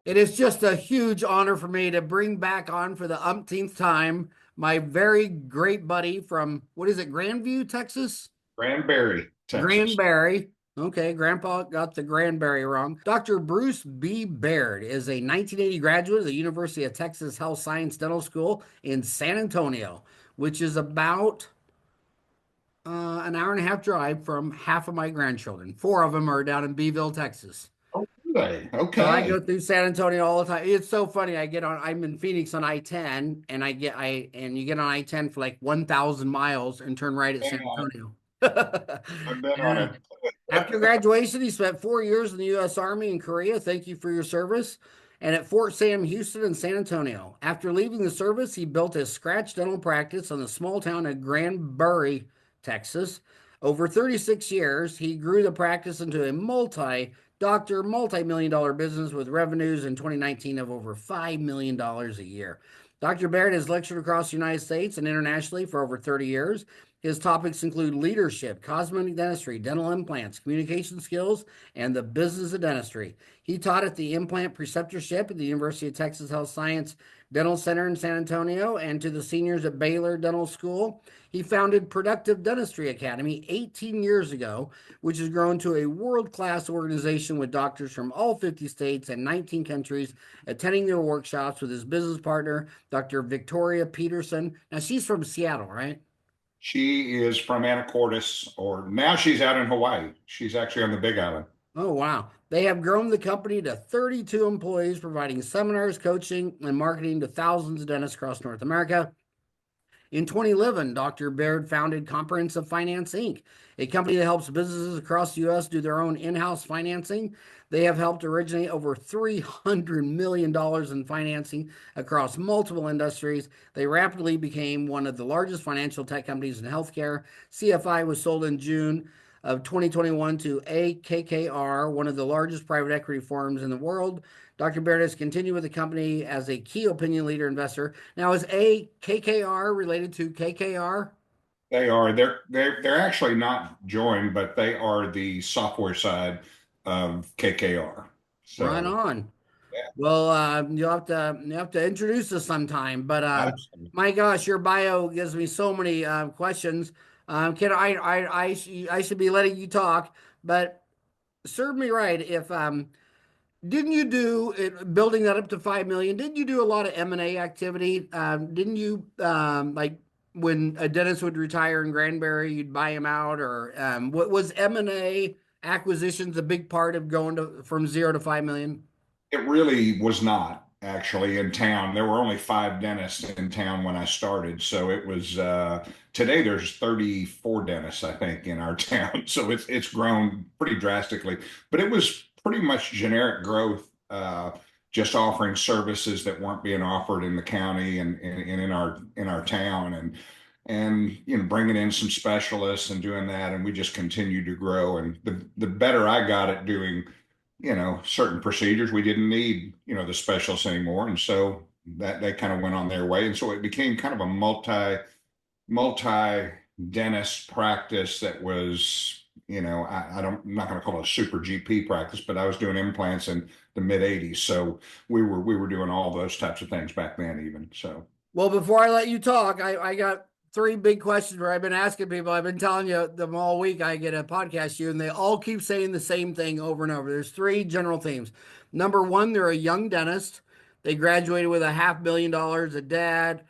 It is just a huge honor for me to bring back on for the umpteenth time my very great buddy from, what is it, Grandview, Texas? Granbury, Texas. Granbury. Okay, Grandpa got the Granbury wrong. Dr. Bruce B. Baird is a 1980 graduate of the University of Texas Health Science Dental School in San Antonio, which is about an hour and a half drive from half of my grandchildren. Four of them are down in Beeville, Texas. Oh, really? So I Okay. go through San Antonio all the time. It's so funny. I'm in Phoenix on I-10 and you get on I-10 for like 1,000 miles and turn right at Been San on it. Antonio. I've been on Yeah. After it. graduation, he spent 4 years in the U.S. Army in Korea. Thank you for your service. And at Fort Sam Houston and San Antonio. After leaving the service, he built a scratch dental practice on the small town of Granbury, Texas. Over 36 years, he grew the practice into a multi-million dollar business with revenues in 2019 of over $5 million a year. Dr. Baird has lectured across the United States and internationally for over 30 years. His topics include leadership, cosmetic dentistry, dental implants, communication skills, and the business of dentistry. He taught at the Implant Preceptorship at the University of Texas Health Science Dental Center in San Antonio and to the seniors at Baylor Dental School. He founded Productive Dentistry Academy 18 years ago, which has grown to a world class organization with doctors from all 50 states and 19 countries attending their workshops with his business partner, Dr. Victoria Peterson. Now, she's from Seattle, right? She is from Anacortes, or now she's out in Hawaii. She's actually on the Big Island. Oh, wow. They have grown the company to 32 employees, providing seminars, coaching, and marketing to thousands of dentists across North America. In 2011, Dr. Baird founded Comprehensive Finance Inc., a company that helps businesses across the U.S. do their own in house financing. They have helped originate over $300 million in financing across multiple industries. They rapidly became one of the largest financial tech companies in healthcare. CFI was sold in June of 2021 to AKKR, one of the largest private equity firms in the world. Dr. Baird has continued with the company as a key opinion leader investor. Now, is AKKR related to KKR? They are. They're actually not joined, but they are the software side of KKR. Right So on. yeah, Well, you have to introduce us sometime. But absolutely. my gosh, your bio gives me so many questions. Can I should be letting you talk, but serve me right if didn't you do it, building that up to 5 million? Didn't you do a lot of M&A activity? Didn't you like when a dentist would retire in Granbury, you'd buy him out, or what was M&A acquisitions a big part of going to from 0 to 5 million? It really was not actually in town. There were only five dentists in town when I started. So it was today there's 34 dentists, I think, in our town. So it's grown pretty drastically. But it was pretty much generic growth, just offering services that weren't being offered in the county and in our town and bringing in some specialists and doing that, and we just continued to grow. And the better I got at doing certain procedures, we didn't need, the specialists anymore. And so that they kind of went on their way. And so it became kind of a multi dentist practice that was, I'm not going to call it a super GP practice, but I was doing implants in the mid 80s. So we were doing all those types of things back then even. So Well, before I let you talk, I got three big questions where I've been asking people. I've been telling you them all week. I get a podcast you, and they all keep saying the same thing over and over. There's three general themes. Number one, they're a young dentist. They graduated with $500,000 of debt.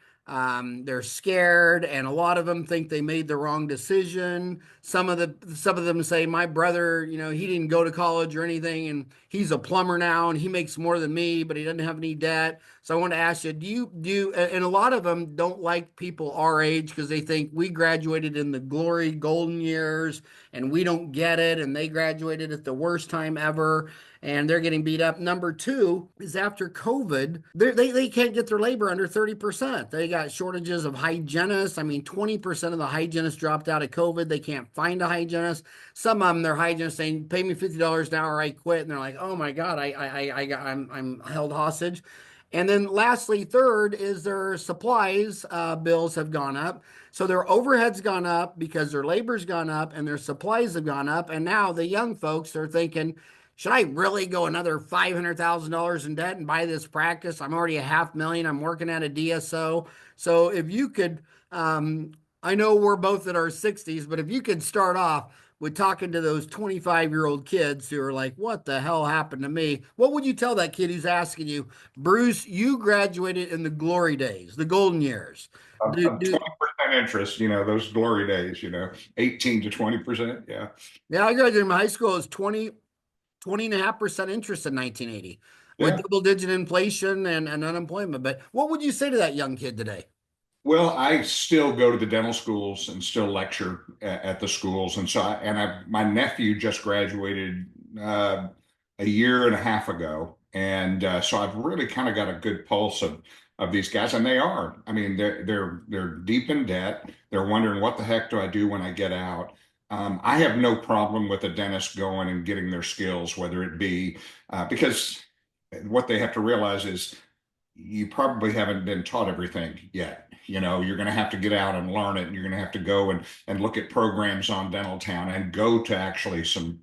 They're scared, and a lot of them think they made the wrong decision. Some of them say, "My brother, he didn't go to college or anything, and he's a plumber now, and he makes more than me, but he doesn't have any debt." So I want to ask you, and a lot of them don't like people our age because they think we graduated in the glory golden years and we don't get it, and they graduated at the worst time ever and they're getting beat up. Number two is after COVID, they can't get their labor under 30%. They got shortages of hygienists. I mean, 20% of the hygienists dropped out of COVID. They can't find a hygienist. Some of them, their hygienists saying, "Pay me $50 an hour, I quit." And they're like, "Oh my God, I'm held hostage." And then lastly, third is their supplies bills have gone up. So their overhead's gone up because their labor's gone up and their supplies have gone up. And now the young folks are thinking, should I really go another $500,000 in debt and buy this practice? I'm already a half million. I'm working at a DSO. So if you could, I know we're both in our 60s, but if you could start off with talking to those 25-year-old kids who are like, what the hell happened to me? What would you tell that kid who's asking you, Bruce, you graduated in the glory days, the golden years. Do, Of do, 20% interest, those glory days, 18 to 20%. Yeah. yeah, I graduated from high school. It was 20.5% interest in 1980 with Yeah. double digit inflation and unemployment. But what would you say to that young kid today? Well, I still go to the dental schools and still lecture at the schools. And so my nephew just graduated a year and a half ago. And so I've really kind of got a good pulse of these guys. And they are, I mean, they're deep in debt. They're wondering, what the heck do I do when I get out? I have no problem with a dentist going and getting their skills, whether it be because what they have to realize is you probably haven't been taught everything yet. You're going to have to get out and learn it, and you're going to have to go and look at programs on Dental Town and go to actually some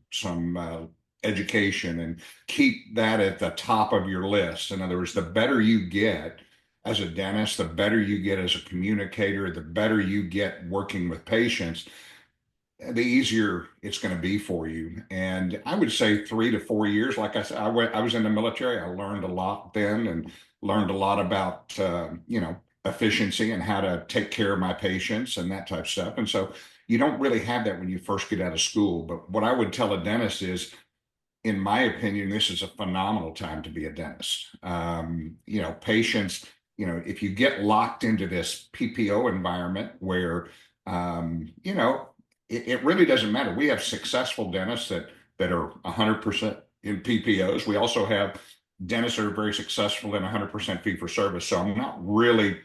education and keep that at the top of your list. In other words, the better you get as a dentist, the better you get as a communicator, the better you get working with patients, the easier it's going to be for you. And I would say 3 to 4 years. Like I said, I was in the military. I learned a lot then and learned a lot about, efficiency and how to take care of my patients and that type of stuff. And so you don't really have that when you first get out of school. But what I would tell a dentist is, in my opinion, this is a phenomenal time to be a dentist. Patients, if you get locked into this PPO environment where, it really doesn't matter. We have successful dentists that are 100% in PPOs. We also have dentists that are very successful in 100% fee for service. So I'm not really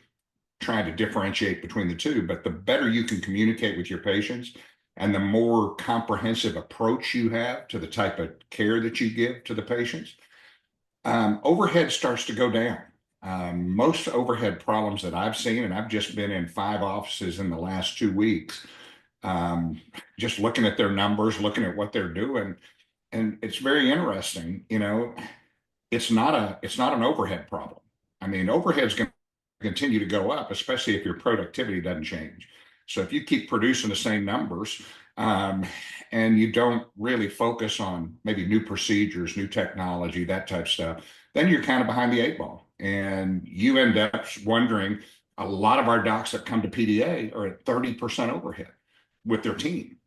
trying to differentiate between the two, but the better you can communicate with your patients and the more comprehensive approach you have to the type of care that you give to the patients, overhead starts to go down. Most overhead problems that I've seen, and I've just been in 5 offices in the last 2 weeks, just looking at their numbers, looking at what they're doing, and it's very interesting. It's not an overhead problem. I mean, overhead's going to continue to go up, especially if your productivity doesn't change. So if you keep producing the same numbers, and you don't really focus on maybe new procedures, new technology, that type of stuff, then you're kind of behind the 8 ball, and you end up wondering. A lot of our docs that come to PDA are at 30% overhead with their team,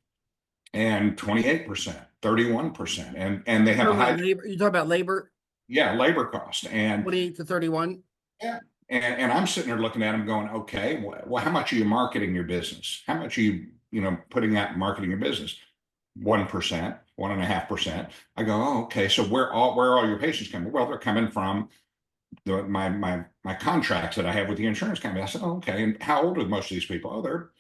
and 28%, 31%, and they have a high, You talk about labor, yeah, labor cost. And 28 to 31. yeah. And I'm sitting there looking at them going, okay, well, how much are you marketing your business? How much are you, putting out marketing your business? 1%, 1.5%. I go, oh, okay. So where are all your patients coming? Well, they're coming from my contracts that I have with the insurance company. I said, oh, okay. And how old are most of these people? Oh, they're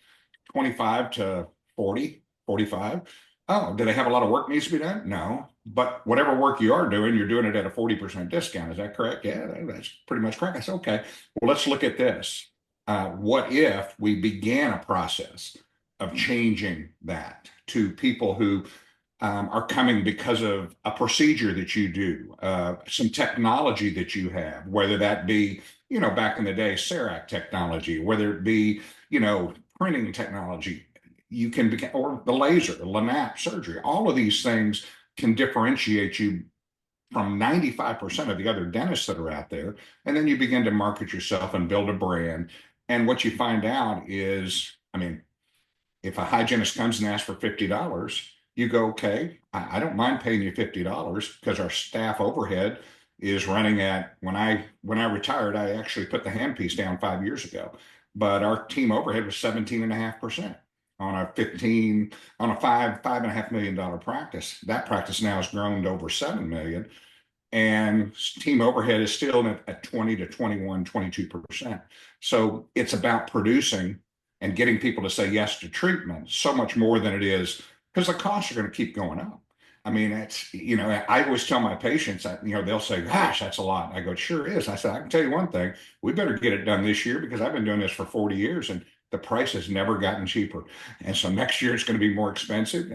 25 to 40, 45. Oh, do they have a lot of work needs to be done? No. But whatever work you are doing, you're doing it at a 40% discount. Is that correct? Yeah, that's pretty much correct. I said, okay, well, let's look at this. What if we began a process of changing that to people who are coming because of a procedure that you do, some technology that you have, whether that be, back in the day, CERAC technology, whether it be, printing technology, you can begin, or the laser, the LANAP surgery, all of these things can differentiate you from 95% of the other dentists that are out there. And then you begin to market yourself and build a brand. And what you find out is, I mean, if a hygienist comes and asks for $50, you go, okay, I don't mind paying you $50 because our staff overhead is running at, when I retired, I actually put the handpiece down 5 years ago, but our team overhead was 17.5% on a $5.5 million practice. That practice now has grown to over 7 million, and team overhead is still at 20 to 21, 22%. So it's about producing and getting people to say yes to treatment so much more than it is, because the costs are going to keep going up. I mean, I always tell my patients that, they'll say, gosh, that's a lot. I go, it sure is. I said, I can tell you one thing, we better get it done this year because I've been doing this for 40 years and the price has never gotten cheaper. And so next year it's going to be more expensive,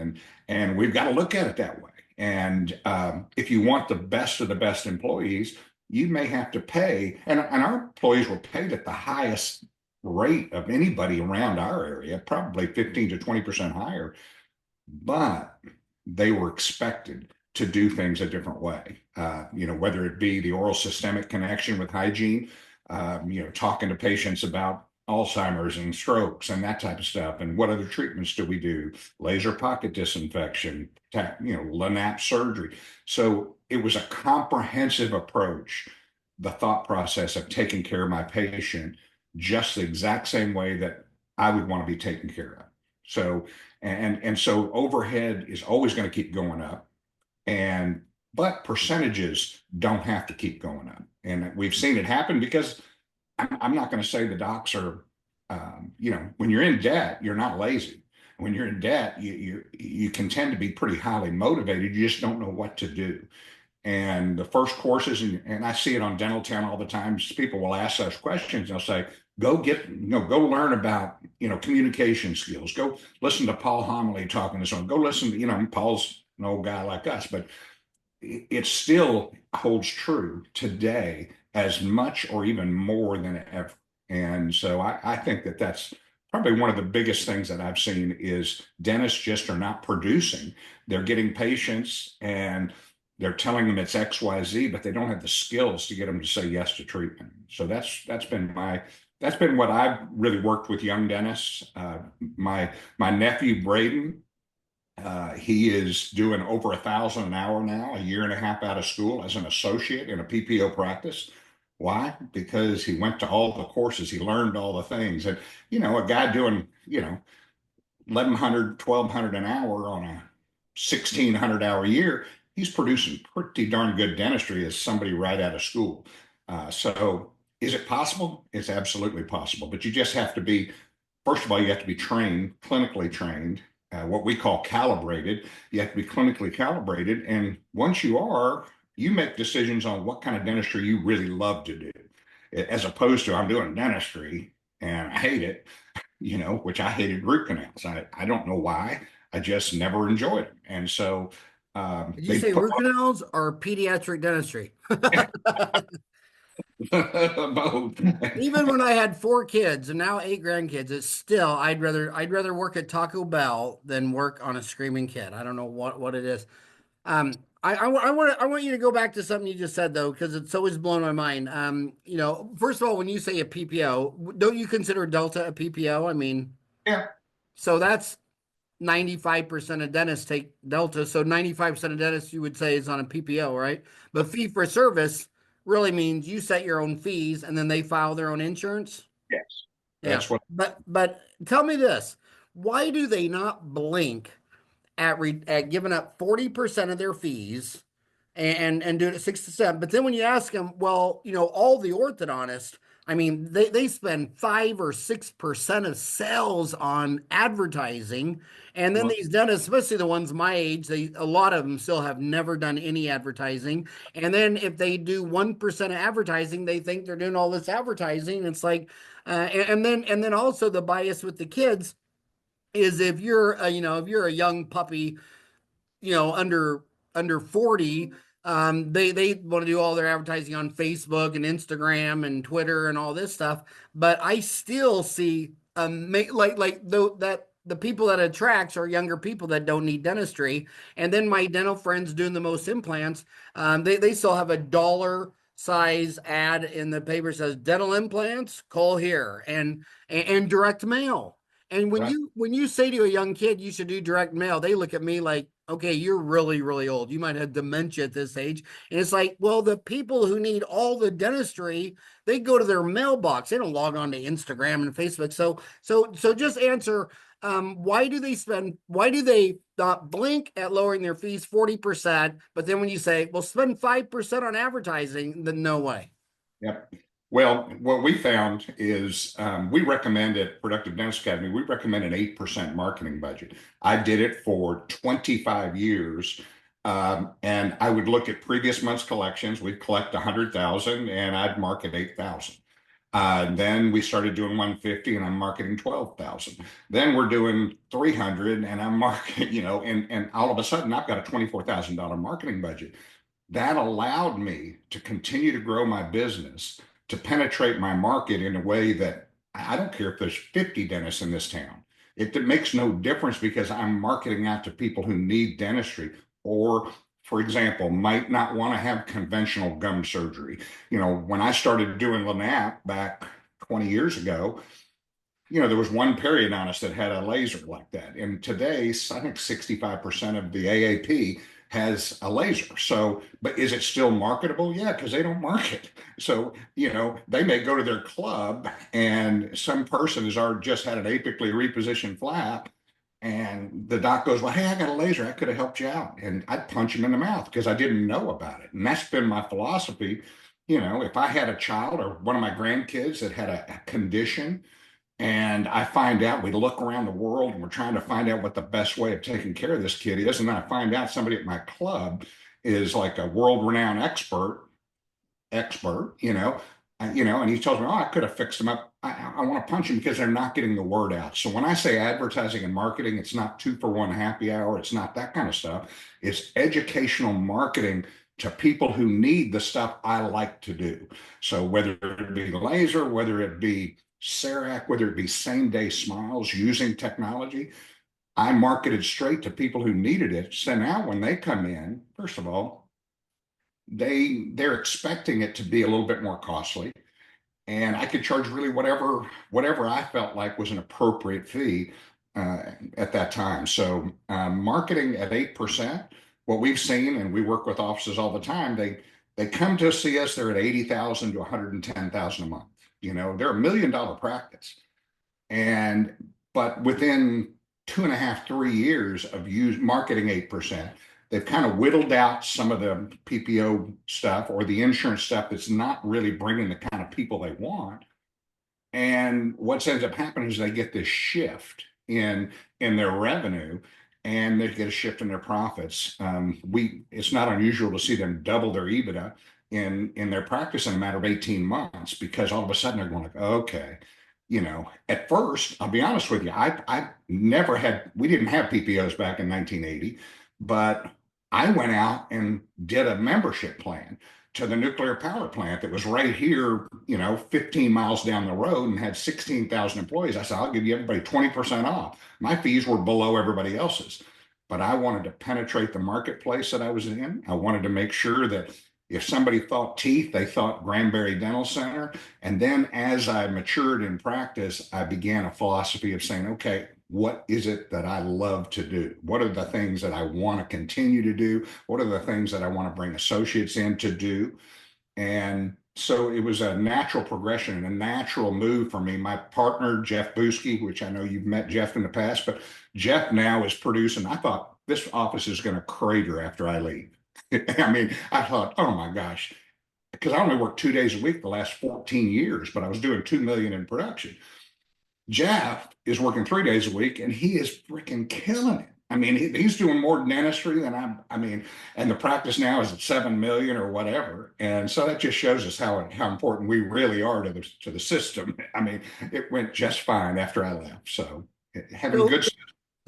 and we've got to look at it that way. And if you want the best of the best employees, you may have to pay, and our employees were paid at the highest rate of anybody around our area, probably 15 to 20% higher, but they were expected to do things a different way. Whether it be the oral systemic connection with hygiene, talking to patients about Alzheimer's and strokes and that type of stuff. And what other treatments do we do? Laser pocket disinfection, LANAP surgery. So it was a comprehensive approach, the thought process of taking care of my patient just the exact same way that I would want to be taken care of. So, so overhead is always going to keep going up. But percentages don't have to keep going up. And we've seen it happen because I'm not going to say the docs are, when you're in debt, you're not lazy. When you're in debt, you can tend to be pretty highly motivated. You just don't know what to do. And the first courses, and I see it on Dental Town all the time, people will ask us questions. They'll say, go learn about, communication skills. Go listen to Paul Homily talking to someone. Go listen to, Paul's an old guy like us, but it still holds true today as much or even more than ever. And so I think that that's probably one of the biggest things that I've seen is dentists just are not producing. They're getting patients and they're telling them it's XYZ, but they don't have the skills to get them to say yes to treatment. So that's been what I've really worked with young dentists. My nephew Braden, he is doing over 1,000 an hour now, a year and a half out of school as an associate in a PPO practice. Why? Because he went to all the courses, he learned all the things, and a guy doing 1,100, 1,200 an hour on a 1,600-hour year, he's producing pretty darn good dentistry as somebody right out of school. So is it possible? It's absolutely possible, but you just have to be, first of all, you have to be trained, clinically trained, what we call calibrated. You have to be clinically calibrated. And once you are, you make decisions on what kind of dentistry you really love to do, as opposed to I'm doing dentistry and I hate it, which I hated root canals. I don't know why. I just never enjoyed it. And so Did you they say put root canals or pediatric dentistry? both. Even when I had 4 kids and now 8 grandkids, it's still I'd rather work at Taco Bell than work on a screaming kid. I don't know what it is. I want you to go back to something you just said though, because it's always blown my mind. First of all, when you say a PPO, don't you consider Delta a PPO? I mean, Yeah. so that's 95% of dentists take Delta. So 95% of dentists you would say is on a PPO, right? But fee for service really means you set your own fees and then they file their own insurance. Yes. Yeah. That's what. But tell me this. Why do they not blink at giving up 40% of their fees and do it at 6 to 7? But then when you ask them, well, all the orthodontists, I mean, they spend 5 or 6% of sales on advertising. And then Well, these dentists, especially the ones my age, a lot of them still have never done any advertising. And then if they do 1% of advertising, they think they're doing all this advertising. It's like, and then also the bias with the kids is if you're a young puppy, under 40, they want to do all their advertising on Facebook and Instagram and Twitter and all this stuff. But I still see that the people that attracts are younger people that don't need dentistry. And then my dental friends doing the most implants, they still have a dollar size ad in the paper says dental implants, call here, and direct mail. And when right. you say to a young kid you should do direct mail, they look at me like, okay, you're really, really old. You might have dementia at this age. And it's like, well, the people who need all the dentistry, they go to their mailbox. They don't log on to Instagram and Facebook. So just answer, why do they not blink at lowering their fees 40%? But then when you say, well, spend 5% on advertising, then no way. Yep. Well, what we found is we recommend at Productive Dentist Academy, we recommend an 8% marketing budget. I did it for 25 years. And I would look at previous month's collections. We'd collect 100,000 and I'd market 8,000. Then we started doing 150 and I'm marketing 12,000. Then we're doing 300 and I'm marketing, and all of a sudden I've got a $24,000 marketing budget. That allowed me to continue to grow my business, to penetrate my market in a way that I don't care if there's 50 dentists in this town. It makes no difference because I'm marketing out to people who need dentistry or, for example, might not want to have conventional gum surgery. When I started doing Lanap back 20 years ago, there was one periodontist that had a laser like that. And today, I think 65% of the AAP has a laser. So, but is it still marketable? Yeah, because they don't market. So, they may go to their club and some person has already just had an apically repositioned flap. And the doc goes, well, hey, I got a laser. I could have helped you out. And I'd punch him in the mouth because I didn't know about it. And that's been my philosophy. If I had a child or one of my grandkids that had a condition, and I find out, we look around the world and we're trying to find out what the best way of taking care of this kid is. And then I find out somebody at my club is like a world-renowned expert, and he tells me, oh, I could have fixed them up. I want to punch him because they're not getting the word out. So when I say advertising and marketing, it's not 2-for-1 happy hour. It's not that kind of stuff. It's educational marketing to people who need the stuff I like to do. So whether it be laser, whether it be CEREC, whether it be same day smiles using technology, I marketed straight to people who needed it. So now when they come in, first of all, they're expecting it to be a little bit more costly, and I could charge really whatever I felt like was an appropriate fee at that time. So marketing at 8%, what we've seen, and we work with offices all the time, they come to see us, they're at 80,000 to 110,000 a month. They're $1 million practice. But within 2.5, 3 years of marketing 8%, they've kind of whittled out some of the PPO stuff or the insurance stuff that's not really bringing the kind of people they want. And what ends up happening is they get this shift in their revenue, and they get a shift in their profits. It's not unusual to see them double their EBITDA in their practice in a matter of 18 months, because all of a sudden they're going like, okay, at first, I'll be honest with you, I never had, we didn't have PPOs back in 1980, but I went out and did a membership plan to the nuclear power plant that was right here, 15 miles down the road and had 16,000 employees. I said, I'll give you everybody 20% off. My fees were below everybody else's, but I wanted to penetrate the marketplace that I was in. I wanted to make sure that if somebody thought teeth, they thought Granbury Dental Center. And then as I matured in practice, I began a philosophy of saying, okay, what is it that I love to do? What are the things that I want to continue to do? What are the things that I want to bring associates in to do? And so it was a natural progression and a natural move for me. My partner, Jeff Buski, which I know you've met Jeff in the past, but Jeff now is producing. I thought this office is going to crater after I leave. I mean, I thought, oh my gosh, because I only worked 2 days a week the last 14 years, but I was doing 2 million in production. Jeff is working 3 days a week and he is freaking killing it. I mean, he's doing more dentistry than and the practice now is at 7 million or whatever. And so that just shows us how important we really are to the system. I mean, it went just fine after I left. So having good.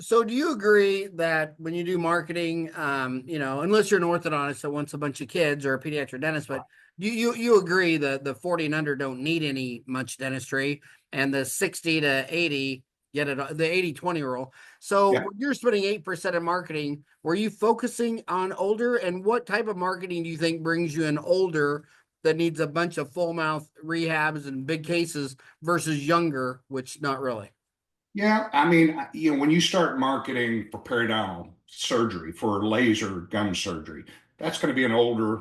So do you agree that when you do marketing, unless you're an orthodontist that wants a bunch of kids or a pediatric dentist, but you agree that the 40 and under don't need any much dentistry, and the 60 to 80 get it, the 80-20 rule. So Yeah. you're spending 8% in marketing. Were you focusing on older, and what type of marketing do you think brings you an older that needs a bunch of full mouth rehabs and big cases versus younger, which not really? Yeah, I mean, when you start marketing for periodontal surgery, for laser gum surgery, that's going to be an older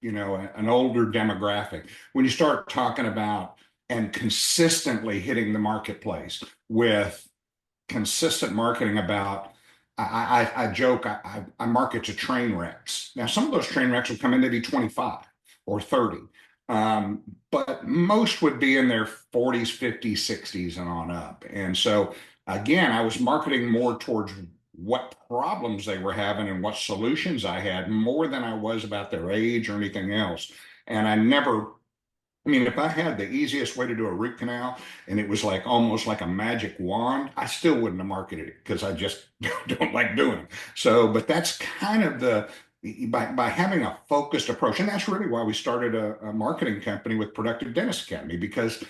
demographic. When you start talking about and consistently hitting the marketplace with consistent marketing about, I joke, I market to train wrecks. Now, some of those train wrecks will come in, maybe 25 or 30. But most would be in their 40s, 50s, 60s, and on up. And so, again, I was marketing more towards what problems they were having and what solutions I had more than I was about their age or anything else. And I never I mean, if I had the easiest way to do a root canal and it was like almost like a magic wand, I still wouldn't have marketed it because I just don't like doing it. So, but that's kind of by having a focused approach, and that's really why we started a marketing company with Productive Dentist Academy, because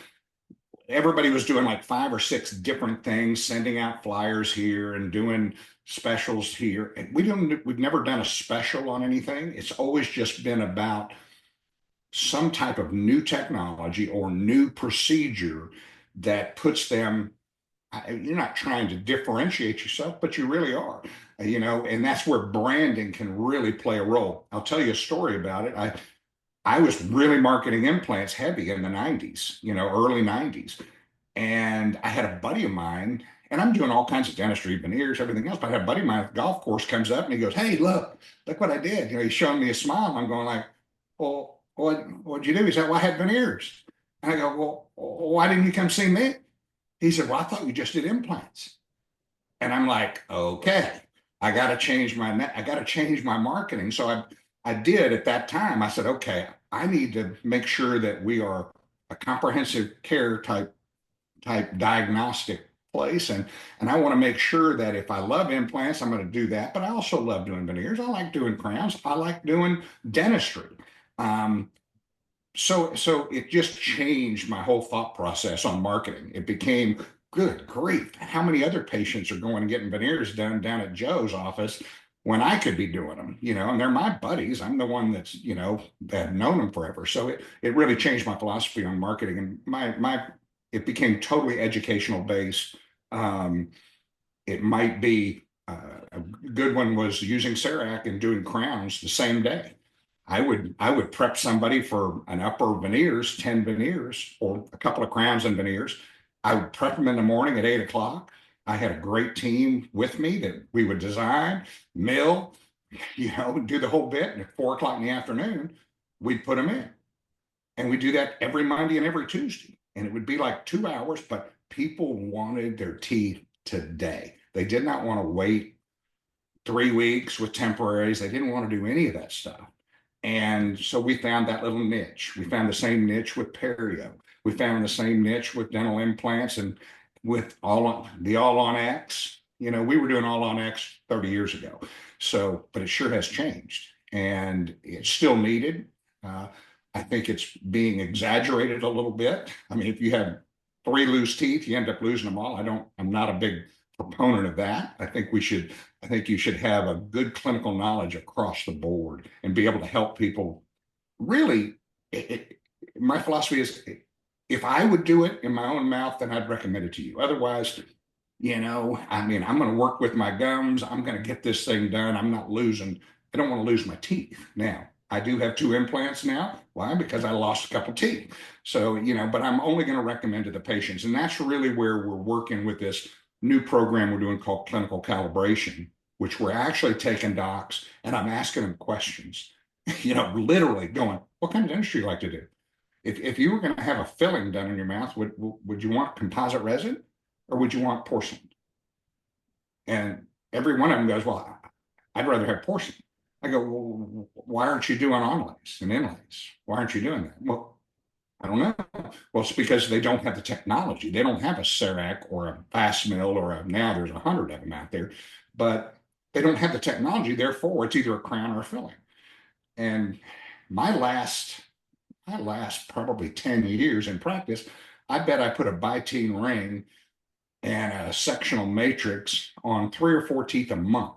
everybody was doing like 5 or 6 different things, sending out flyers here and doing specials here. And we've never done a special on anything. It's always just been about some type of new technology or new procedure that puts them, you're not trying to differentiate yourself, but you really are, and that's where branding can really play a role. I'll tell you a story about it. I was really marketing implants heavy in the 90s, early 90s. And I had a buddy of mine, and I'm doing all kinds of dentistry, veneers, everything else. But I had a buddy of mine at the golf course comes up and he goes, "Hey, look what I did." He's showing me a smile. I'm going like, "Well, what'd you do?" He said, "Well, I had veneers." And I go, "Well, why didn't you come see me?" He said, "Well, I thought you just did implants." And I'm like, "Okay, I got to change my marketing." So I did at that time. I said, "Okay, I need to make sure that we are a comprehensive care type diagnostic place, and I want to make sure that if I love implants, I'm going to do that. But I also love doing veneers. I like doing crowns. I like doing dentistry." Um, so it just changed my whole thought process on marketing. It became, good grief, how many other patients are going and getting veneers done down at Joe's office when I could be doing them, and they're my buddies. I'm the one that's, that have known them forever. So it really changed my philosophy on marketing, and it became totally educational based. Um, it might be a good one was using CERAC and doing crowns the same day. I would prep somebody for an upper veneers, 10 veneers, or a couple of crowns and veneers. I would prep them in the morning at 8 o'clock. I had a great team with me that we would design, mill, do the whole bit. And at 4 o'clock in the afternoon, we'd put them in. And we do that every Monday and every Tuesday. And it would be like 2 hours, but people wanted their teeth today. They did not want to wait 3 weeks with temporaries. They didn't want to do any of that stuff. And so we found that little niche. We found the same niche with perio. We found the same niche with dental implants and with all on X. We were doing all on X 30 years ago. So, but it sure has changed, and it's still needed. Uh, I think it's being exaggerated a little bit. I mean, if you have 3 loose teeth, you end up losing them all. I'm not a big proponent of that. I think you should have a good clinical knowledge across the board and be able to help people. Really, my philosophy is, if I would do it in my own mouth, then I'd recommend it to you. Otherwise, I mean, I'm going to work with my gums. I'm going to get this thing done. I don't want to lose my teeth. Now, I do have 2 implants now. Why? Because I lost a couple teeth. So, but I'm only going to recommend to the patients. And that's really where we're working with this new program we're doing called clinical calibration, which we're actually taking docs and I'm asking them questions, literally going, "What kind of dentistry you like to do? If you were going to have a filling done in your mouth, would you want composite resin or would you want porcelain?" And every one of them goes, "Well, I'd rather have porcelain." I go, "Well, why aren't you doing onlays and inlays? Why aren't you doing that?" "Well, I don't know." "Well, it's because they don't have the technology. They don't have a CERAC or a fast mill now there's 100 of them out there, but they don't have the technology. Therefore, it's either a crown or a filling." And my last, my last probably 10 years in practice, I bet I put a biting ring and a sectional matrix on 3 or 4 teeth a month.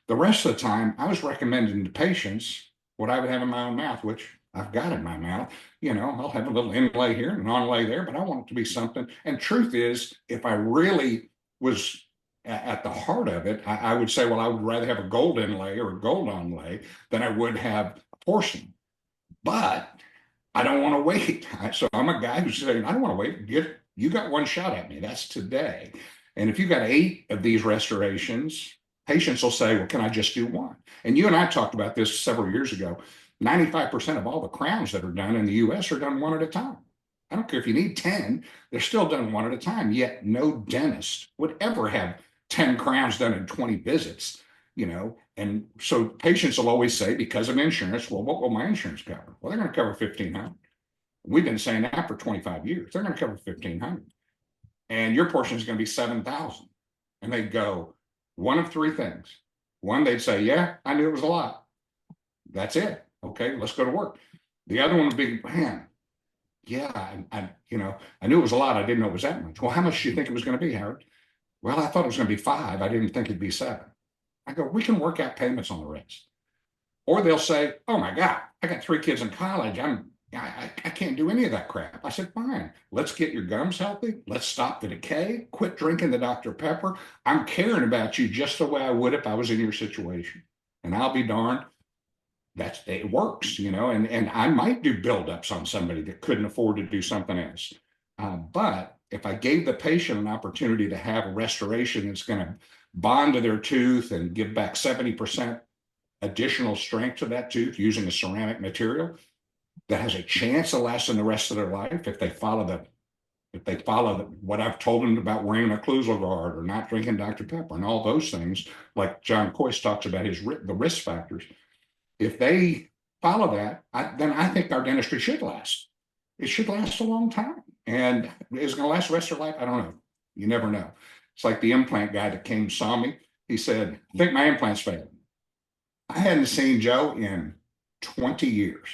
The rest of the time, I was recommending to patients what I would have in my own mouth, which I've got in my mouth. I'll have a little inlay here and an onlay there, but I want it to be something. And truth is, if I really was at the heart of it, I would say, well, I would rather have a gold inlay or a gold onlay than I would have a porcelain. But I don't want to wait. So I'm a guy who's saying, "I don't want to wait. You got one shot at me. That's today." And if you've got 8 of these restorations, patients will say, "Well, can I just do one?" And you and I talked about this several years ago. 95% of all the crowns that are done in the US are done one at a time. I don't care if you need 10, they're still done one at a time. Yet no dentist would ever have 10 crowns done in 20 visits, And so patients will always say, because of insurance, "Well, what will my insurance cover?" "Well, they're going to cover 1,500. We've been saying that for 25 years. They're going to cover 1,500, and your portion is going to be 7,000. And they'd go one of three things. One, they'd say, "Yeah, I knew it was a lot. That's it. Okay, let's go to work." The other one would be, "Man, yeah, I knew it was a lot. I didn't know it was that much." "Well, how much do you think it was going to be, Howard?" "Well, I thought it was going to be 5. I didn't think it'd be 7." I go, "We can work out payments on the rest." Or they'll say, "Oh my God, I got 3 kids in college. I can't do any of that crap." I said, "Fine, let's get your gums healthy. Let's stop the decay. Quit drinking the Dr. Pepper. I'm caring about you just the way I would if I was in your situation." And I'll be darned, it works, and I might do buildups on somebody that couldn't afford to do something else. But if I gave the patient an opportunity to have a restoration that's going to bond to their tooth and give back 70% additional strength to that tooth using a ceramic material that has a chance of lasting the rest of their life, if they follow what I've told them about wearing an occlusal guard or not drinking Dr. Pepper and all those things, like John Coyce talks about the risk factors. If they follow that, then I think our dentistry should last. It should last a long time. And is it going to last the rest of their life? I don't know. You never know. It's like the implant guy that came and saw me. He said, "I think my implants failed." I hadn't seen Joe in 20 years,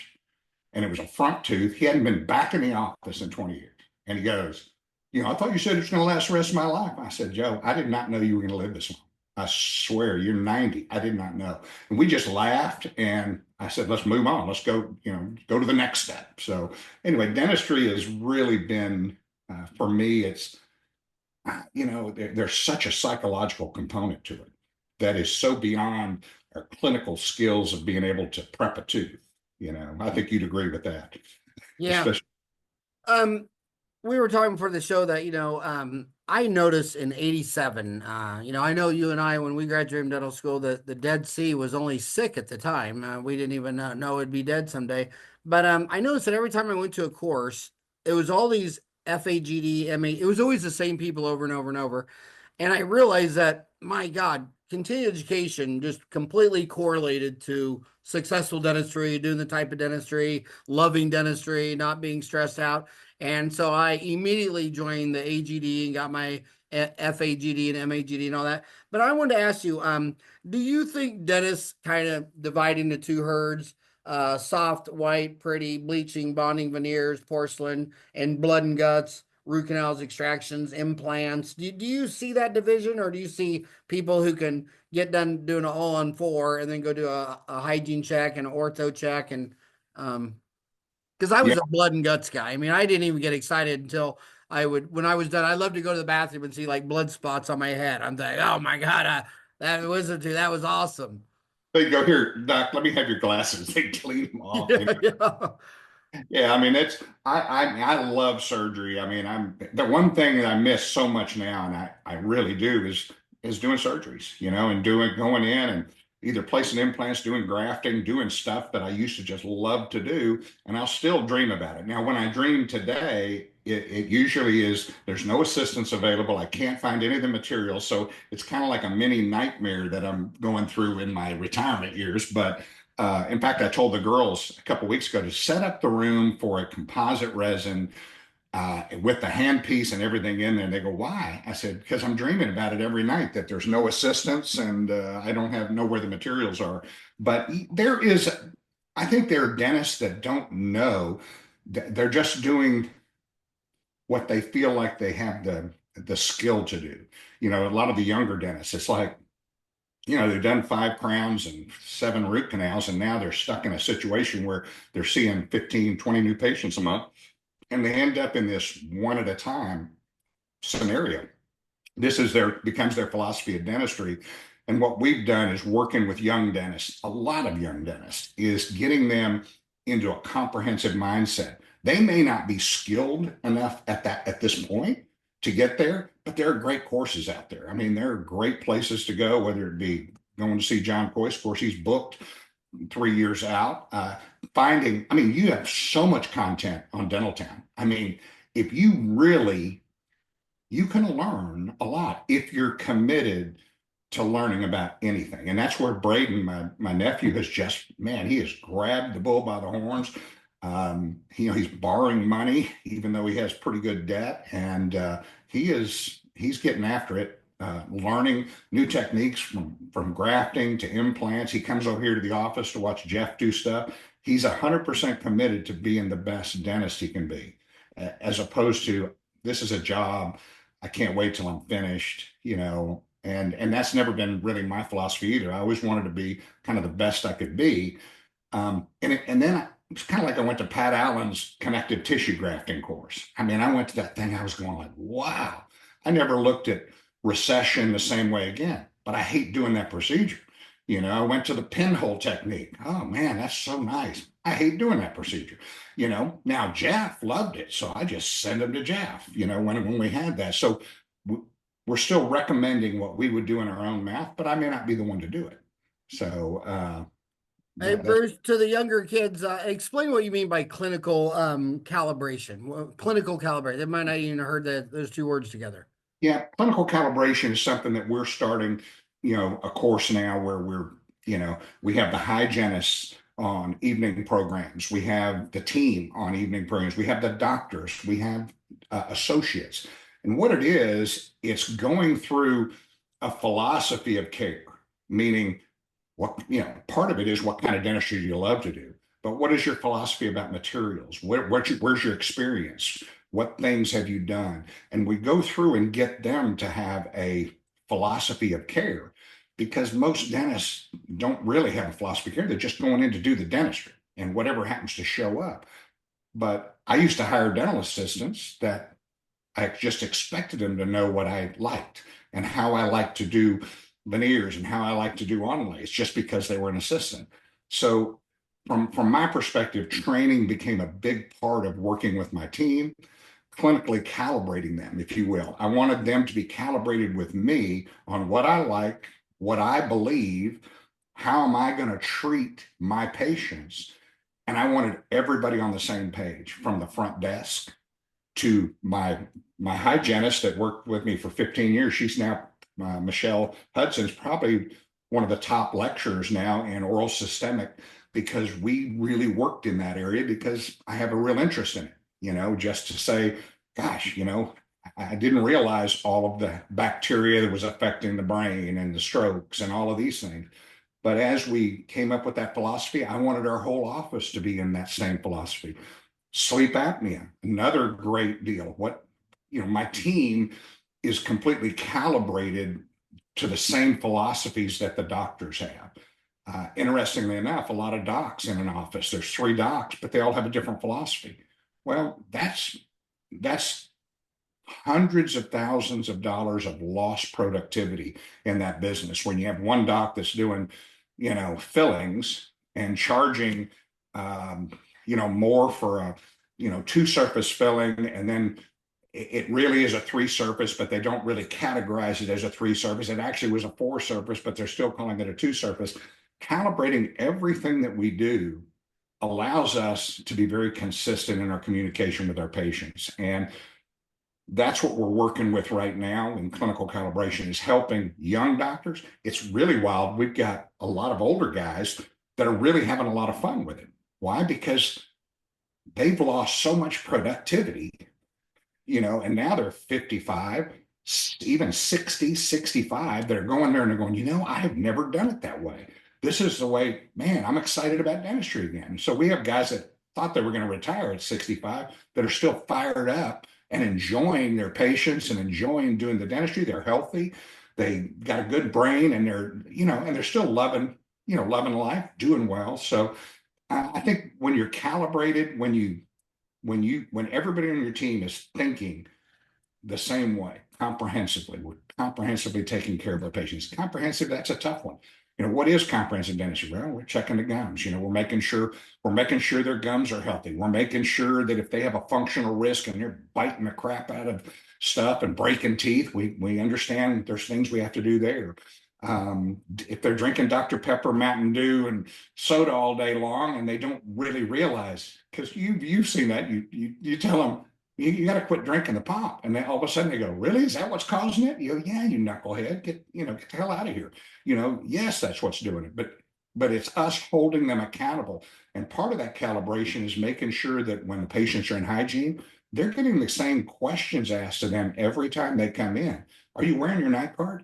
and it was a front tooth. He hadn't been back in the office in 20 years. And he goes, "I thought you said it was going to last the rest of my life." I said, "Joe, I did not know you were going to live this long. I swear, you're 90. I did not know." And we just laughed, and I said, "Let's move on. Let's go to the next step." So anyway, dentistry has really been, for me, there's such a psychological component to it that is so beyond our clinical skills of being able to prep a tooth. I think you'd agree with that. Yeah. Especially, Um, we were talking for the show that, I noticed in 87, I know you and I, when we graduated from dental school, the Dead Sea was only sick at the time. We didn't even know it'd be dead someday. But I noticed that every time I went to a course, it was all these FAGD, MA, it was always the same people over and over and over. And I realized that, my God, continued education just completely correlated to successful dentistry, doing the type of dentistry, loving dentistry, not being stressed out. And so I immediately joined the AGD and got my FAGD and MAGD and all that. But I wanted to ask you, do you think dentists kind of divide into two herds? Soft, white, pretty, bleaching, bonding, veneers, porcelain, and blood and guts, root canals, extractions, implants. Do you see that division, or do you see people who can get done doing an all-on-4 and then go do a hygiene check and ortho check and because I yeah, was a blood and guts guy. I mean, I didn't even get excited until when I was done. I love to go to the bathroom and see like blood spots on my head. I'm like, oh my God, that was awesome. they go, "Here, Doc, let me have your glasses." They clean them off. Yeah, yeah. Yeah, I mean, I love surgery. I mean, I'm the one thing that I miss so much now, and I really do is doing surgeries, and going in and either placing implants, doing grafting, doing stuff that I used to just love to do, and I'll still dream about it. Now, when I dream today, it usually is there's no assistance available. I can't find any of the materials, so it's kind of like a mini nightmare that I'm going through in my retirement years. But in fact, I told the girls a couple of weeks ago to set up the room for a composite resin with the handpiece and everything in there. And they go, "Why?" I said, "Because I'm dreaming about it every night, that there's no assistance and I don't know where the materials are." But I think there are dentists that don't know. They're just doing what they feel like they have the skill to do. A lot of the younger dentists, it's like, they've done 5 crowns and 7 root canals, and now they're stuck in a situation where they're seeing 15, 20 new patients a month, and they end up in this one at a time scenario. This becomes their philosophy of dentistry. And what we've done is working with young dentists, a lot of young dentists, is getting them into a comprehensive mindset. They may not be skilled enough at this point to get there, but there are great courses out there. I mean, there are great places to go, whether it be going to see John Coyce. Of course, he's booked 3 years out. I mean, you have so much content on Dental Town. I mean, if you can learn a lot if you're committed to learning about anything. And that's where Braden, my nephew, has just, man, he has grabbed the bull by the horns. He's borrowing money, even though he has pretty good debt, and he's getting after it, learning new techniques from grafting to implants. He comes over here to the office to watch Jeff do stuff. He's 100% committed to being the best dentist he can be, as opposed to this is a job. I can't wait till I'm finished, and that's never been really my philosophy either. I always wanted to be kind of the best I could be. And then it's kind of like I went to Pat Allen's connective tissue grafting course. I mean, I went to that thing, I was going like, wow, I never looked at recession the same way again, but I hate doing that procedure. I went to the pinhole technique. Oh man, that's so nice. I hate doing that procedure. Now Jeff loved it. So I just send him to Jeff, when we had that. So we're still recommending what we would do in our own mouth, but I may not be the one to do it. So, Hey, Bruce, to the younger kids, explain what you mean by clinical calibration. Clinical calibration. They might not even heard those two words together. Yeah, clinical calibration is something that we're starting, a course now where we have the hygienists on evening programs. We have the team on evening programs. We have the doctors. We have associates. And what it is, it's going through a philosophy of care, meaning part of it is what kind of dentistry do you love to do, but what is your philosophy about materials? Where's your experience? What things have you done? And we go through and get them to have a philosophy of care, because most dentists don't really have a philosophy of care. They're just going in to do the dentistry and whatever happens to show up. But I used to hire dental assistants that I just expected them to know what I liked and how I like to do veneers and how I like to do onlays, just because they were an assistant. So from my perspective, training became a big part of working with my team, clinically calibrating them, if you will. I wanted them to be calibrated with me on what I like, what I believe, how am I going to treat my patients. And I wanted everybody on the same page, from the front desk to my hygienist that worked with me for 15 years. She's now Michelle Hudson's probably one of the top lecturers now in oral systemic, because we really worked in that area, because I have a real interest in it, just to say, gosh, I didn't realize all of the bacteria that was affecting the brain and the strokes and all of these things. But as we came up with that philosophy, I wanted our whole office to be in that same philosophy. Sleep apnea, another great deal. My team is completely calibrated to the same philosophies that the doctors have. Interestingly enough, a lot of docs in an office, there's 3 docs, but they all have a different philosophy. Well, that's hundreds of thousands of dollars of lost productivity in that business. When you have one doc that's doing, fillings and charging, more for a, 2-surface filling, and then it really is a 3-surface, but they don't really categorize it as a 3-surface. It actually was a 4-surface, but they're still calling it a 2-surface. Calibrating everything that we do allows us to be very consistent in our communication with our patients. And that's what we're working with right now in clinical calibration, is helping young doctors. It's really wild. We've got a lot of older guys that are really having a lot of fun with it. Why? Because they've lost so much productivity, and now they're 55, even 60, 65. They're going there and they're going, I have never done it that way. This is the way, man, I'm excited about dentistry again. So we have guys that thought they were going to retire at 65 that are still fired up and enjoying their patients and enjoying doing the dentistry. They're healthy. They got a good brain, and they're still loving life, doing well. So I think when you're calibrated, when everybody on your team is thinking the same way, we're comprehensively taking care of our patients. Comprehensive, that's a tough one. What is comprehensive dentistry? Well, we're checking the gums. We're making sure their gums are healthy. We're making sure that if they have a functional risk and they're biting the crap out of stuff and breaking teeth, we understand there's things we have to do there. If they're drinking Dr. Pepper, Mountain Dew, and soda all day long, and they don't really realize, because you've seen that, you tell them you got to quit drinking the pop, and then all of a sudden they go, "Really? Is that what's causing it?" Yeah, you knucklehead, get the hell out of here. Yes, that's what's doing it. But but it's us holding them accountable. And part of that calibration is making sure that when the patients are in hygiene, they're getting the same questions asked to them every time they come in. Are you wearing your night guard?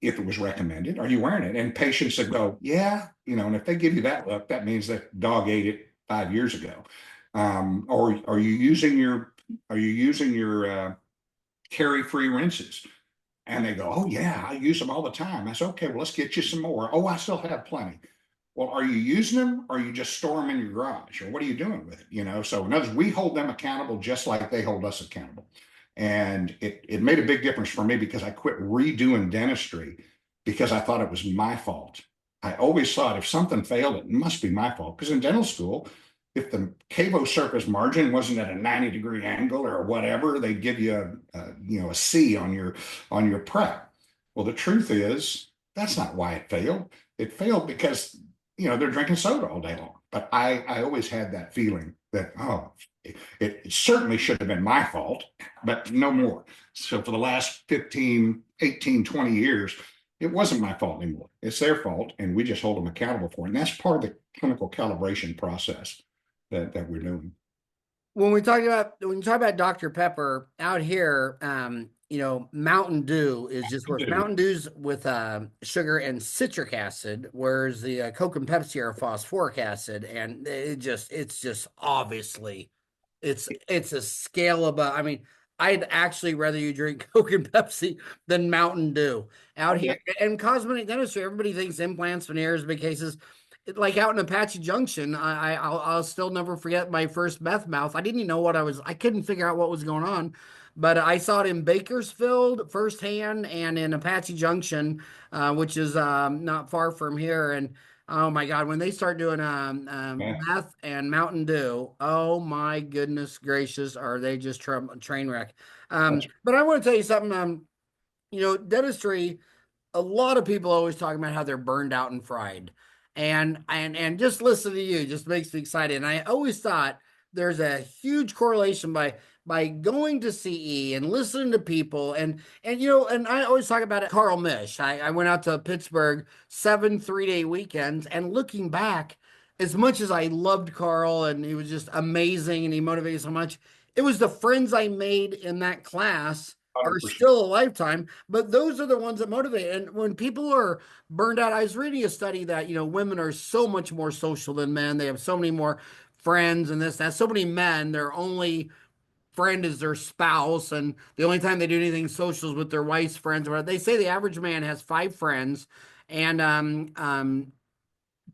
If it was recommended, are you wearing it? And patients that go, yeah, and if they give you that look, that means that dog ate it 5 years ago. Or are you using your carry-free rinses? And they go, oh yeah, I use them all the time. I said, okay, well, let's get you some more. Oh, I still have plenty. Well, are you using them or you just store them in your garage? Or what are you doing with it? So in other words, we hold them accountable just like they hold us accountable. And it made a big difference for me because I quit redoing dentistry because I thought it was my fault. I always thought if something failed, it must be my fault. Because in dental school, if the cavo surface margin wasn't at a 90-degree angle or whatever, they'd give you a C on your prep. Well, the truth is that's not why it failed. It failed because they're drinking soda all day long. But I always had that feeling that, it certainly should have been my fault, but no more. So for the last 15, 18, 20 years, it wasn't my fault anymore. It's their fault, and we just hold them accountable for it. And that's part of the clinical calibration process that we're doing. When we talk about Dr. Pepper out here, Mountain Dew is just worse. Mountain Dew's with sugar and citric acid, whereas the Coke and Pepsi are phosphoric acid, and it's just obviously it's a scale above. I mean, I'd actually rather you drink Coke and Pepsi than Mountain Dew out here. And cosmetic dentistry, everybody thinks implants, veneers, big cases. Like out in Apache Junction, I'll still never forget my first meth mouth. I didn't even know what I couldn't figure out what was going on, but I saw it in Bakersfield firsthand and in Apache Junction, which is not far from here. And oh my God, when they start doing meth and Mountain Dew, oh my goodness gracious, are they just train wreck? But I want to tell you something. Dentistry, a lot of people always talking about how they're burned out and fried. And just listen to you just makes me excited. And I always thought there's a huge correlation by going to CE and listening to people and I always talk about it. Carl Mish. I went out to Pittsburgh 7 3-day weekends, and looking back, as much as I loved Carl and he was just amazing and he motivated so much, it was the friends I made in that class are 100%. still a lifetime, but those are the ones that motivate. And when people are burned out, I was reading a study that, women are so much more social than men. They have so many more friends and this, that. So many men, their only friend is their spouse, and the only time they do anything social is with their wife's friends. Or they say the average man has 5 friends, and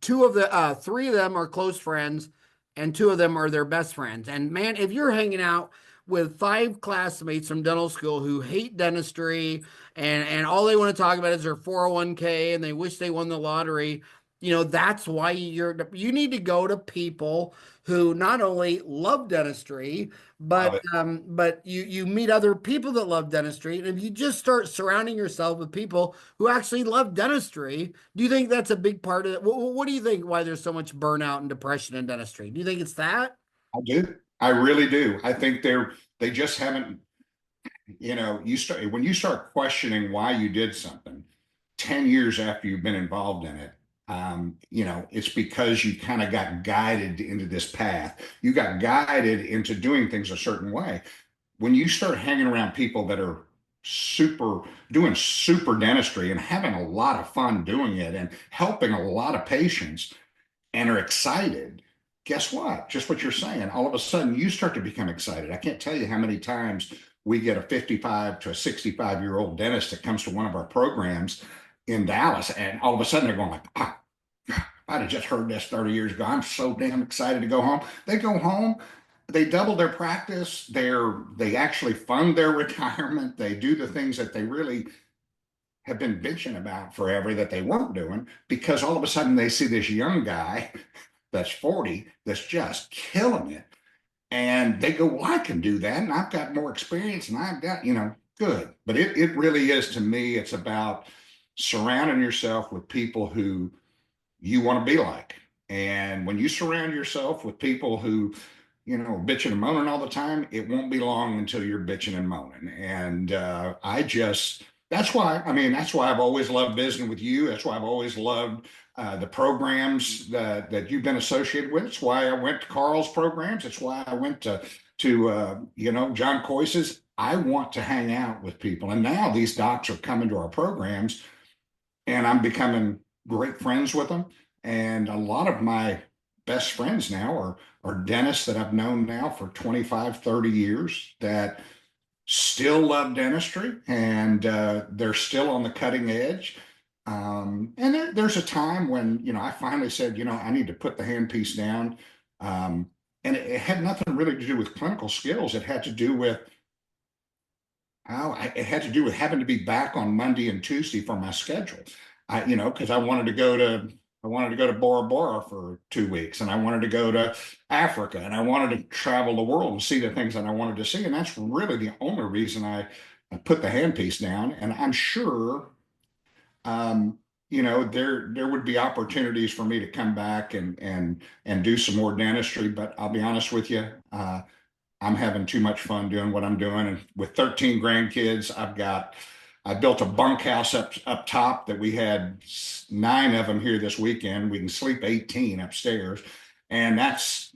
three of them are close friends, and 2 of them are their best friends. And man, if you're hanging out with 5 classmates from dental school who hate dentistry and all they want to talk about is their 401k and they wish they won the lottery, that's why you need to go to people who not only love dentistry, but you meet other people that love dentistry. And if you just start surrounding yourself with people who actually love dentistry, do you think that's a big part of it? What do you think why there's so much burnout and depression in dentistry? Do you think it's that? I do. I really do. I think they just haven't, when you start questioning why you did something 10 years after you've been involved in it, it's because you kind of got guided into this path. You got guided into doing things a certain way. When you start hanging around people that are doing super dentistry and having a lot of fun doing it and helping a lot of patients and are excited, guess what? Just what you're saying. All of a sudden, you start to become excited. I can't tell you how many times we get a 55 to a 65-year-old dentist that comes to one of our programs in Dallas, and all of a sudden they're going like, I'd have just heard this 30 years ago. I'm so damn excited to go home. They go home, they double their practice. They actually fund their retirement. They do the things that they really have been bitching about forever that they weren't doing, because all of a sudden they see this young guy that's 40 that's just killing it. And they go, well, I can do that. And I've got more experience and I've got, good. But it really is, to me, it's about surrounding yourself with people who you want to be like. And when you surround yourself with people who, bitching and moaning all the time, it won't be long until you're bitching and moaning. And I just that's why, I mean, that's why I've always loved visiting with you. That's why I've always loved the programs that you've been associated with. It's why I went to Carl's programs. It's why I went to John Coyce's. I want to hang out with people. And now these docs are coming to our programs and I'm becoming great friends with them. And a lot of my best friends now are dentists that I've known now for 25, 30 years that still love dentistry and they're still on the cutting edge. And there's a time when, I finally said, I need to put the handpiece down. And it had nothing really to do with clinical skills. It had to do with it had to do with having to be back on Monday and Tuesday for my schedule. Because I wanted to go to Bora Bora for 2 weeks, and I wanted to go to Africa, and I wanted to travel the world and see the things that I wanted to see. And that's really the only reason I put the handpiece down. And I'm sure, there would be opportunities for me to come back and do some more dentistry. But I'll be honest with you, I'm having too much fun doing what I'm doing. And with 13 grandkids, I built a bunkhouse up top that we had 9 of them here this weekend. We can sleep 18 upstairs. And that's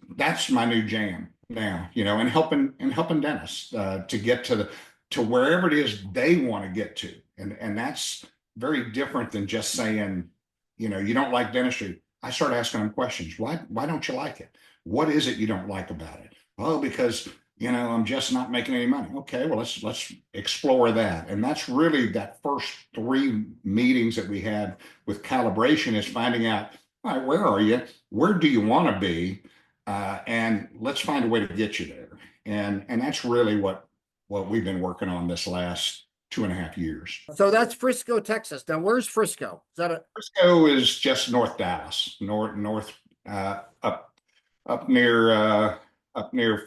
my new jam now, and helping dentists to get to wherever it is they want to get to. And that's very different than just saying, you don't like dentistry. I start asking them questions. Why don't you like it? What is it you don't like about it? Oh, because I'm just not making any money. Okay, well let's explore that. And that's really that first 3 meetings that we had with calibration is finding out, all right, where are you? Where do you want to be? And let's find a way to get you there. And that's really what we've been working on this last 2.5 years. So that's Frisco, Texas. Now, where's Frisco? Is that a Frisco is just North Dallas, north up near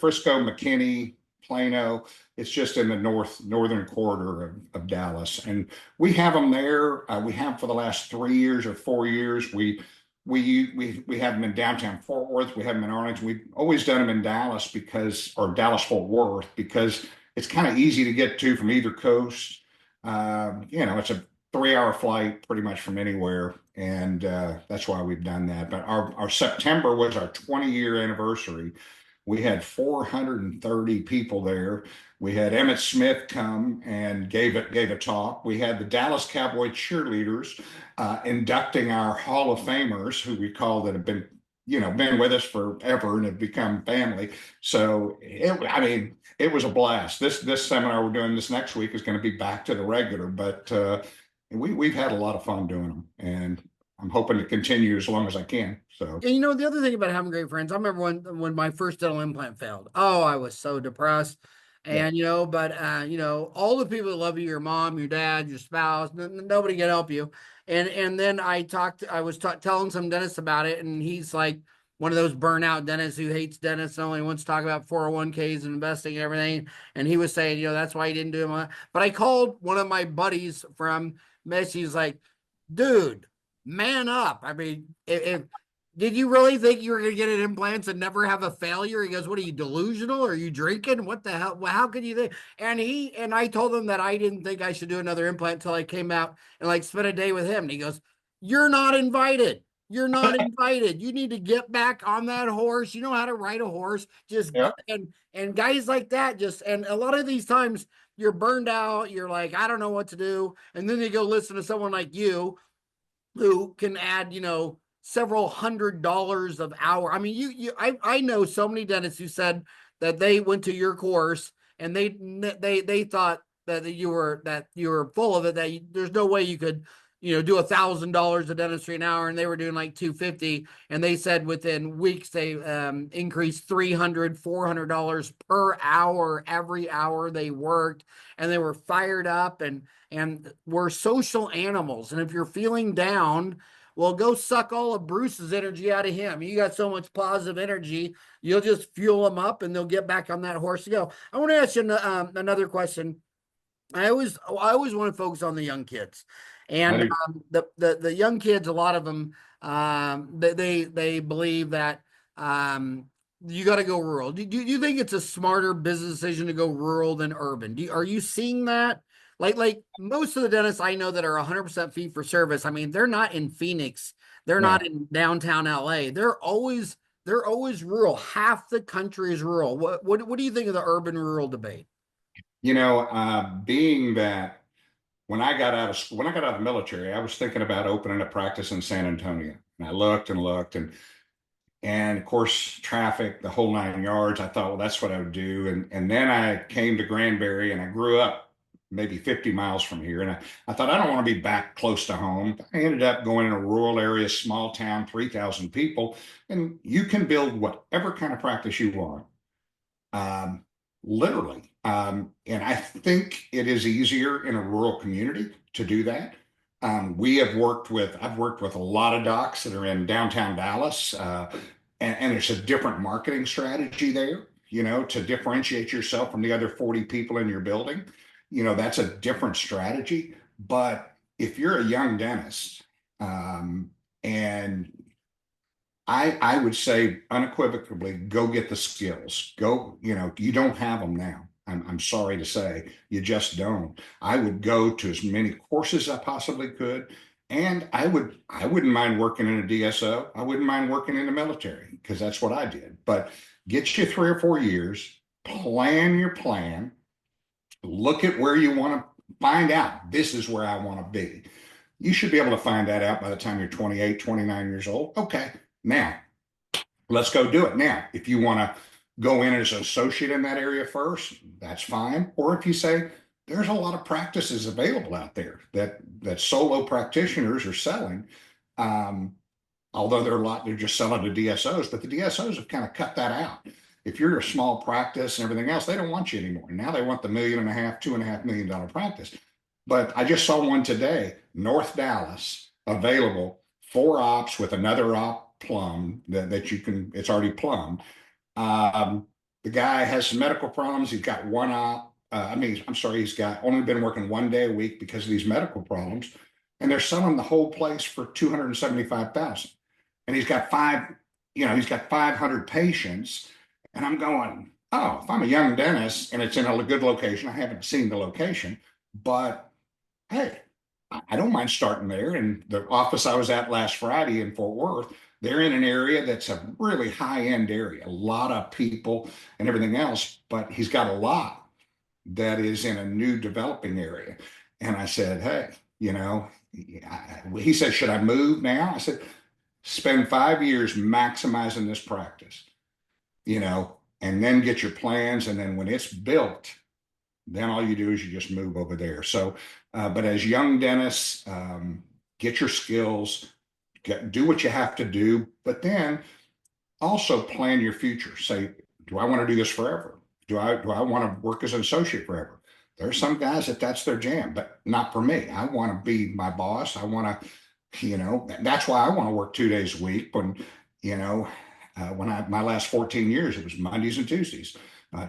Frisco, McKinney, Plano. It's just in the northern quarter of Dallas, and we have them there. We have for the last 3 years or 4 years. We have them in downtown Fort Worth. We have them in Arlington. We've always done them in Dallas or Dallas Fort Worth because it's kind of easy to get to from either coast. It's a 3-hour flight pretty much from anywhere. And that's why we've done that. But our September was our 20-year anniversary. We had 430 people there. We had Emmett Smith come and gave a talk. We had the Dallas Cowboy cheerleaders inducting our Hall of Famers, who we call that have been with us forever and have become family. So it was a blast. This seminar we're doing this next week is going to be back to the regular, but we've had a lot of fun doing them, and I'm hoping to continue as long as I can. So, and the other thing about having great friends, I remember when my first dental implant failed. Oh, I was so depressed. yeah. And all the people that love you, your mom, your dad, your spouse, nobody can help you. And then I was telling some dentist about it, and he's like one of those burnout dentists who hates dentists and only wants to talk about 401ks and investing and everything. And he was saying, that's why he didn't do it. But I called one of my buddies from Messi. He's like, dude, man up. I mean, if did you really think you were going to get an implants and never have a failure? He goes, what are you, delusional? Are you drinking? What the hell? Well, how could you think? And I told him that I didn't think I should do another implant until I came out and spent a day with him. And he goes, you're not invited. You're not invited. You need to get back on that horse. You know how to ride a horse. Yeah. And guys like that and a lot of these times you're burned out. You're like, I don't know what to do. And then they go listen to someone like you who can add, several $100s of hour. I mean, I know so many dentists who said that they went to your course and they thought that you were full of it, that there's no way you could, do $1,000 of dentistry an hour, and they were doing like 250. And they said within weeks they increased $300-400 per hour every hour they worked, and they were fired up and we're social animals. And if you're feeling down, well, go suck all of Bruce's energy out of him. You got so much positive energy, you'll just fuel them up and they'll get back on that horse to go. I want to ask you another question. I always want to focus on the young kids, and the young kids. A lot of them, they believe that you got to go rural. Do you think it's a smarter business decision to go rural than urban? Are you seeing that Like most of the dentists I know that are 100% fee for service. I mean, they're not in Phoenix. They're not No. in downtown LA. They're always rural. Half the country is rural. What do you think of the urban rural debate? Being that when I got out of the military, I was thinking about opening a practice in San Antonio. And I looked and looked and of course traffic, the whole 9 yards. I thought, well, that's what I would do. And then I came to Granbury and I grew up maybe 50 miles from here. And I thought I don't want to be back close to home. I ended up going in a rural area, small town, 3,000 people, and you can build whatever kind of practice you want. Um, Literally. And I think it is easier in a rural community to do that. I've worked with a lot of docs that are in downtown Dallas, and there's a different marketing strategy there, to differentiate yourself from the other 40 people in your building. That's a different strategy. But if you're a young dentist, and I would say unequivocally, go get the skills. Go, you don't have them now. I'm sorry to say, you just don't. I would go to as many courses as I possibly could. And I wouldn't mind working in a DSO. I wouldn't mind working in the military because that's what I did. But get you 3 or 4 years, plan your plan, look at where you want to find out. This is where I want to be. You should be able to find that out by the time you're 28, 29 years old. Okay. Now, let's go do it. Now, if you want to go in as an associate in that area first, that's fine. Or if you say, there's a lot of practices available out there that solo practitioners are selling. Although they're just selling to DSOs, but the DSOs have kind of cut that out. If you're a small practice and everything else, they don't want you anymore. Now they want the $1.5 million, $2.5 million practice. But I just saw one today, North Dallas, available, 4 ops with another op plumb that you can, it's already plumbed. The guy has some medical problems. He's got one op. I'm sorry, he's got only been working 1 day a week because of these medical problems. And they're selling the whole place for 275,000. And he's got 500 patients. And I'm going, oh, if I'm a young dentist and it's in a good location, I haven't seen the location, but hey, I don't mind starting there. And the office I was at last Friday in Fort Worth, they're in an area that's a really high end area, a lot of people and everything else, but he's got a lot that is in a new developing area. And I said, hey, he said, should I move now? I said, spend 5 years maximizing this practice, and then get your plans. And then when it's built, then all you do is you just move over there. So, but as young dentists, get your skills, do what you have to do, but then also plan your future. Say, do I want to do this forever? Do I want to work as an associate forever? There's some guys that's their jam, but not for me. I want to be my boss. I want to, that's why I want to work 2 days a week. When my last 14 years, it was Mondays and Tuesdays.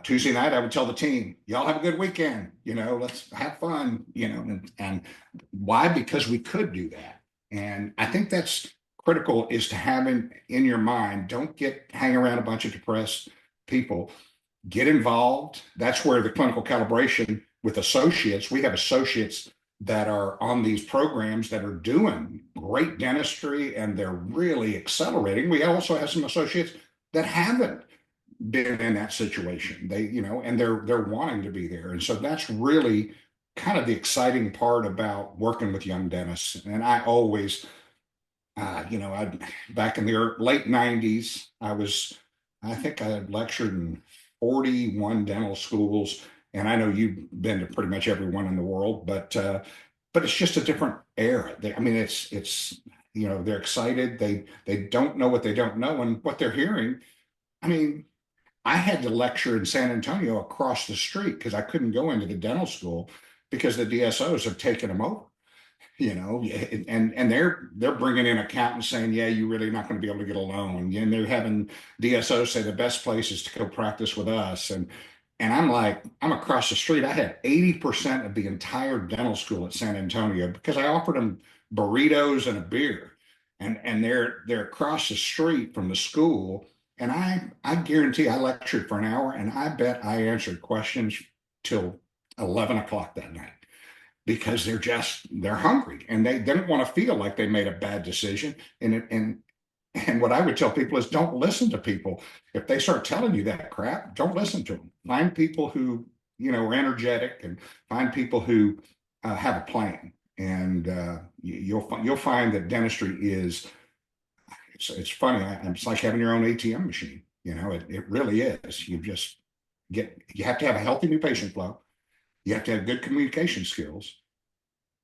Tuesday night, I would tell the team, y'all have a good weekend, let's have fun, and why? Because we could do that. And I think that's critical, is to have in your mind, don't hang around a bunch of depressed people, get involved. That's where the clinical calibration with associates, we have associates that are on these programs that are doing great dentistry and they're really accelerating. We also have some associates that haven't been in that situation. And they're wanting to be there. And so that's really kind of the exciting part about working with young dentists. And I always, back in the late 90s, I think I lectured in 41 dental schools. And I know you've been to pretty much every one in the world, but it's just a different era. They're excited. They don't know what they don't know, and what they're hearing. I mean, I had to lecture in San Antonio across the street because I couldn't go into the dental school because the DSOs have taken them over. And they're bringing in accountants saying, yeah, you're really not going to be able to get a loan. And they're having DSOs say the best place is to go practice with us. And I'm like, I'm across the street. I had 80% of the entire dental school at San Antonio because I offered them burritos and a beer. And they're across the street from the school. And I guarantee I lectured for an hour, and I bet I answered questions till 11 o'clock that night. because they're hungry and they don't want to feel like they made a bad decision. And what I would tell people is don't listen to people. If they start telling you that crap, don't listen to them. Find people who, are energetic, and find people who have a plan. And you'll find that dentistry is, it's funny. It's like having your own ATM machine. It really is. You have to have a healthy new patient flow. You have to have good communication skills.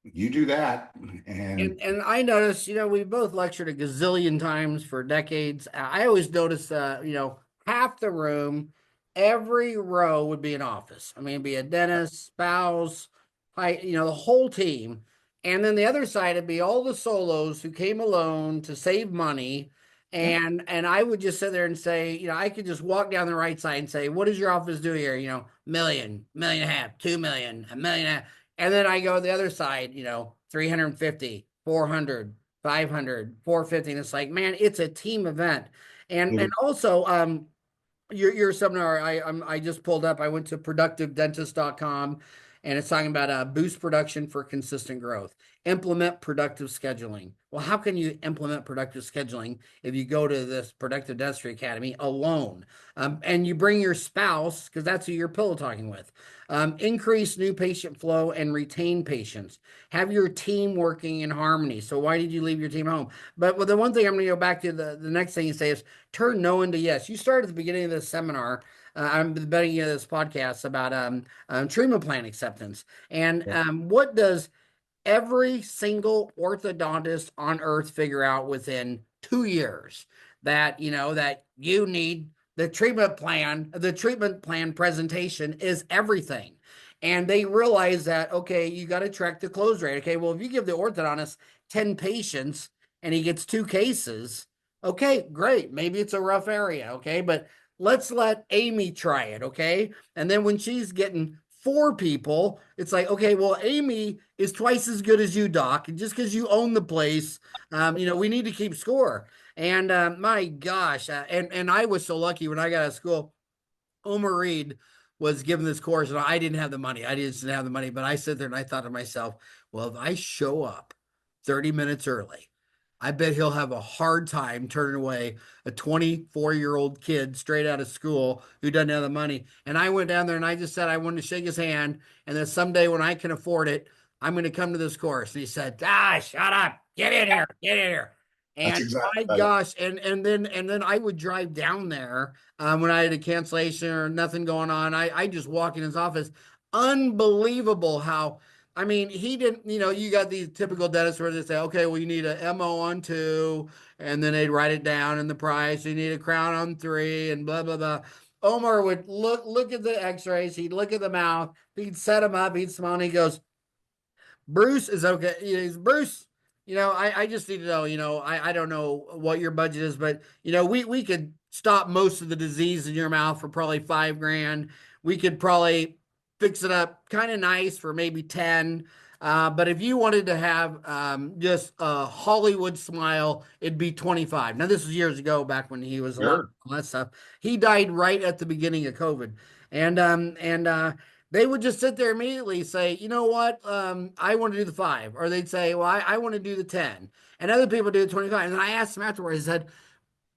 You do that, and And I noticed, we both lectured a gazillion times for decades. I always noticed, half the room, every row would be an office. I mean, it'd be a dentist, spouse, the whole team. And then the other side would be all the solos who came alone to save money. yeah, And I would just sit there and say, I could just walk down the right side and say, what does your office do here? Million, million and a half, 2 million, a million and a half. And then I go the other side, 350, 400, 500, 450. And it's like, man, it's a team event. And also, your seminar, I just pulled up. I went to productivedentist.com, and it's talking about boost production for consistent growth. Implement productive scheduling. Well, how can you implement productive scheduling if you go to this Productive Dentistry Academy alone? And you bring your spouse, because that's who you're pillow talking with. Increase new patient flow and retain patients. Have your team working in harmony. So why did you leave your team home? But the one thing I'm going to go back to, the next thing you say is turn no into yes. You started at the beginning of this seminar, I'm the beginning of this podcast about treatment plan acceptance. And what does every single orthodontist on earth figure out within 2 years? That that you need the treatment plan presentation is everything. And they realize that, okay, you got to track the close rate. Okay, well, if you give the orthodontist 10 patients and he gets 2 cases, okay, great, maybe it's a rough area. Okay, but let's let Amy try it. Okay, and then when she's getting 4 people, it's like, okay, well, Amy is twice as good as you, Doc. And just because you own the place, we need to keep score. And my gosh, and I was so lucky when I got out of school. Omar Reed was given this course, and I didn't have the money. I just didn't have the money, but I sit there and I thought to myself, well, if I show up 30 minutes early, I bet he'll have a hard time turning away a 24-year-old kid straight out of school who doesn't have the money. And I went down there and I just said I wanted to shake his hand, and that someday when I can afford it, I'm going to come to this course. And he said, "Ah, shut up. Get in here. Get in here." that's And exactly my right. gosh, and then I would drive down there when I had a cancellation or nothing going on. I just walk in his office. Unbelievable how, I mean, he didn't, you got these typical dentists where they say, okay, well, you need a MO on 2, and then they'd write it down in the price. You need a crown on 3, and blah, blah, blah. Omar would look at the x-rays. He'd look at the mouth. He'd set them up. He'd smile, and he goes, Bruce is okay. He's Bruce. I just need to know. I don't know what your budget is, but we could stop most of the disease in your mouth for probably 5 grand. We could probably fix it up kind of nice for maybe 10. But if you wanted to have just a Hollywood smile, it'd be 25. Now, this was years ago, back when he was alive, Sure. all that stuff. He died right at the beginning of COVID. And they would just sit there immediately say, you know what, I want to do the 5. Or they'd say, well, I want to do the 10. And other people do the 25. And then I asked them afterwards, I said,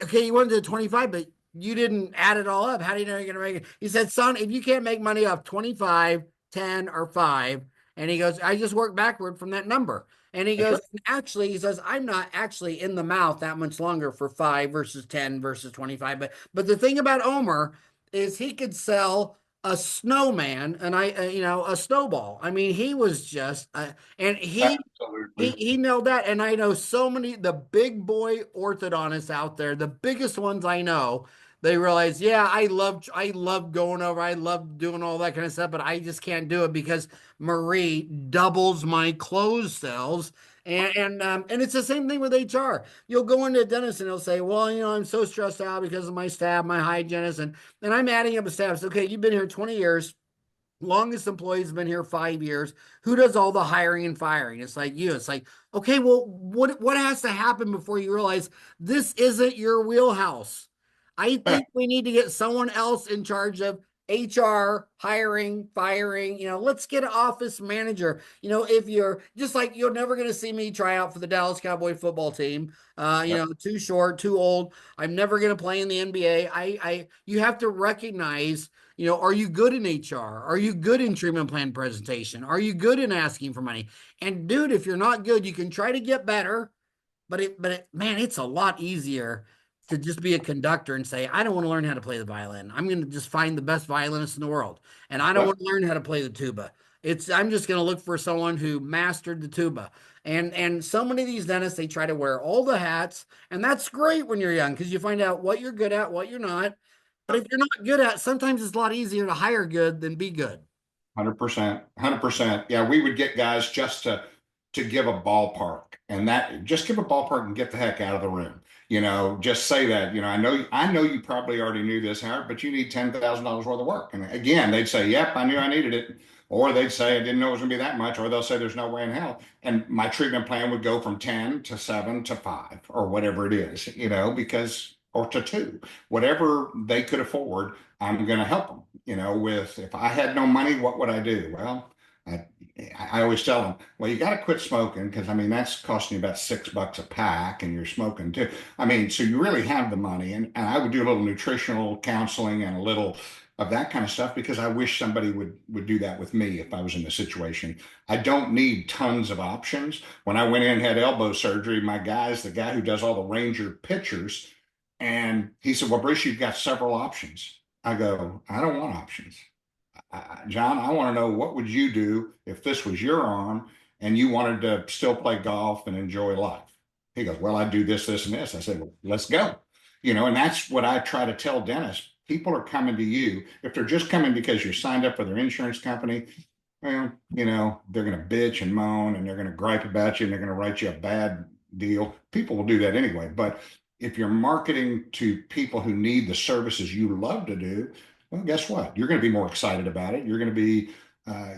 okay, you want to do the 25, but you didn't add it all up. How do you know you're going to make it? He said, son, if you can't make money off 25, 10, or 5, and he goes, I just work backward from that number. And he That's goes, right. actually, he says, I'm not actually in the mouth that much longer for 5 versus 10 versus 25. But the thing about Omer is he could sell a snowman and a snowball. I mean, he was just and Absolutely. he nailed that. And I know so many the big boy orthodontists out there, the biggest ones I know, they realize, yeah, I love going over, I love doing all that kind of stuff, but I just can't do it because Marie doubles my closed cells. And it's the same thing with HR. You'll go into a dentist and they'll say, well, I'm so stressed out because of my staff, my hygienist, and I'm adding up a staff. So, okay, you've been here 20 years. Longest employee's been here 5 years. Who does all the hiring and firing? It's like you. It's like, okay, well, what has to happen before you realize this isn't your wheelhouse? I think we need to get someone else in charge of HR, hiring, firing, let's get an office manager. If you're just like, you're never going to see me try out for the Dallas Cowboy football team. Yep. Too short, too old. I'm never going to play in the NBA. You have to recognize, are you good in HR? Are you good in treatment plan presentation? Are you good in asking for money? And dude, if you're not good, you can try to get better, man, it's a lot easier to just be a conductor and say, I don't want to learn how to play the violin. I'm going to just find the best violinist in the world. And I don't want Yep. to learn how to play the tuba. I'm just going to look for someone who mastered the tuba. And so many of these dentists, they try to wear all the hats. And that's great when you're young because you find out what you're good at, what you're not. But if you're not good at, sometimes it's a lot easier to hire good than be good. 100%. 100%. Yeah, we would get guys just to give a ballpark, and that just give a ballpark and get the heck out of the room. Just say that. I know you probably already knew this, Howard, but you need $10,000 worth of work. And again, they'd say, "Yep, I knew I needed it," or they'd say, "I didn't know it was going to be that much," or they'll say, "There's no way in hell." And my treatment plan would go from 10 to 7 to 5 or whatever it is, because or to 2, whatever they could afford. I'm going to help them. With if I had no money, what would I do? Well, I, I always tell them, well, you got to quit smoking because I mean that's costing you about $6 a pack, and you're smoking too. I mean, so you really have the money, and I would do a little nutritional counseling and a little of that kind of stuff because I wish somebody would do that with me if I was in the situation. I don't need tons of options. When I went in and had elbow surgery, the guy who does all the Ranger pictures, and he said, "Well, Bruce, you've got several options." I go, "I don't want options. John, I want to know what would you do if this was your arm and you wanted to still play golf and enjoy life?" He goes, "Well, I do this, this, and this." I said, "Well, let's go." And that's what I try to tell dentists. People are coming to you. If they're just coming because you're signed up for their insurance company, well, they're going to bitch and moan and they're going to gripe about you and they're going to write you a bad deal. People will do that anyway. But if you're marketing to people who need the services you love to do, well, guess what? You're going to be more excited about it. You're going to be,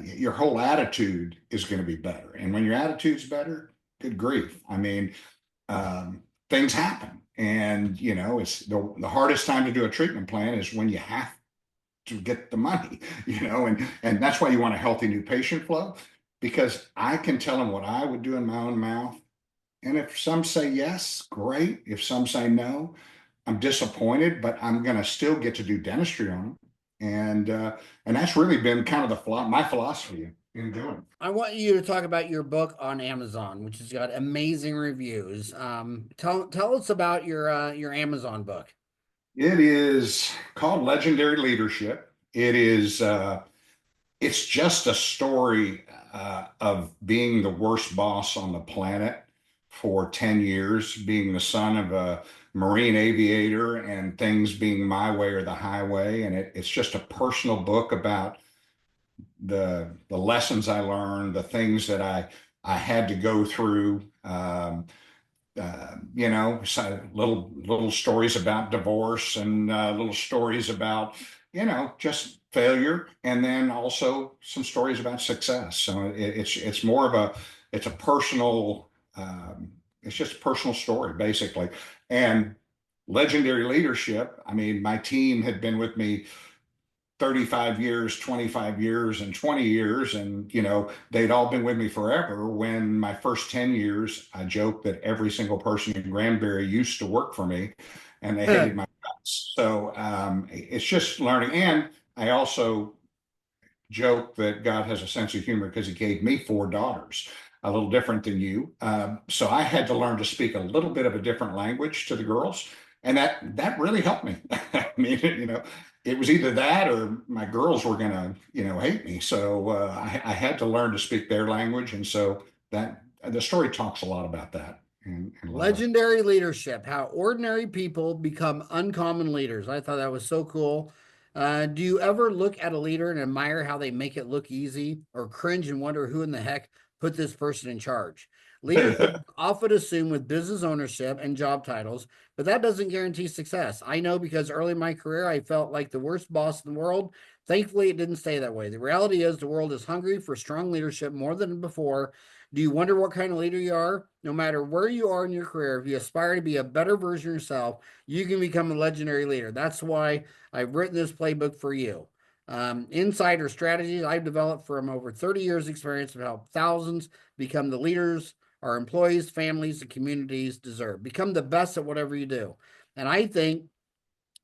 your whole attitude is going to be better. And when your attitude's better, good grief. I mean, things happen. And, it's the hardest time to do a treatment plan is when you have to get the money, and that's why you want a healthy new patient flow, because I can tell them what I would do in my own mouth. And if some say yes, great. If some say no, I'm disappointed, but I'm going to still get to do dentistry on them. And that's really been kind of my philosophy in doing it. I want you to talk about your book on Amazon, which has got amazing reviews. Tell us about your Amazon book. It is called Legendary Leadership. It's just a story of being the worst boss on the planet for 10 years, being the son of a Marine aviator and things being my way or the highway. And it's just a personal book about the lessons I learned, the things that I had to go through. So little stories about divorce and little stories about just failure, and then also some stories about success. So it's more of it's a personal, it's just a personal story basically. And legendary leadership. I mean, my team had been with me 35 years, 25 years, and 20 years. And, they'd all been with me forever. When my first 10 years, I joked that every single person in Granbury used to work for me and they hated my guts. So it's just learning. And I also joke that God has a sense of humor because he gave me 4 daughters, a little different than you. So I had to learn to speak a little bit of a different language to the girls. And that really helped me. I mean, it was either that or my girls were going to, hate me. So I had to learn to speak their language. And so that the story talks a lot about that. And a lot of Legendary leadership, how ordinary people become uncommon leaders. I thought that was so cool. Do you ever look at a leader and admire how they make it look easy, or cringe and wonder who in the heck put this person in charge? Leadership is often assumed with business ownership and job titles, but that doesn't guarantee success. I know because early in my career, I felt like the worst boss in the world. Thankfully, it didn't stay that way. The reality is the world is hungry for strong leadership more than before. Do you wonder what kind of leader you are? No matter where you are in your career, if you aspire to be a better version of yourself, you can become a legendary leader. That's why I've written this playbook for you. Insider strategies I've developed from over 30 years experience have helped thousands become the leaders our employees, families, and communities deserve. Become the best at whatever you do. And I think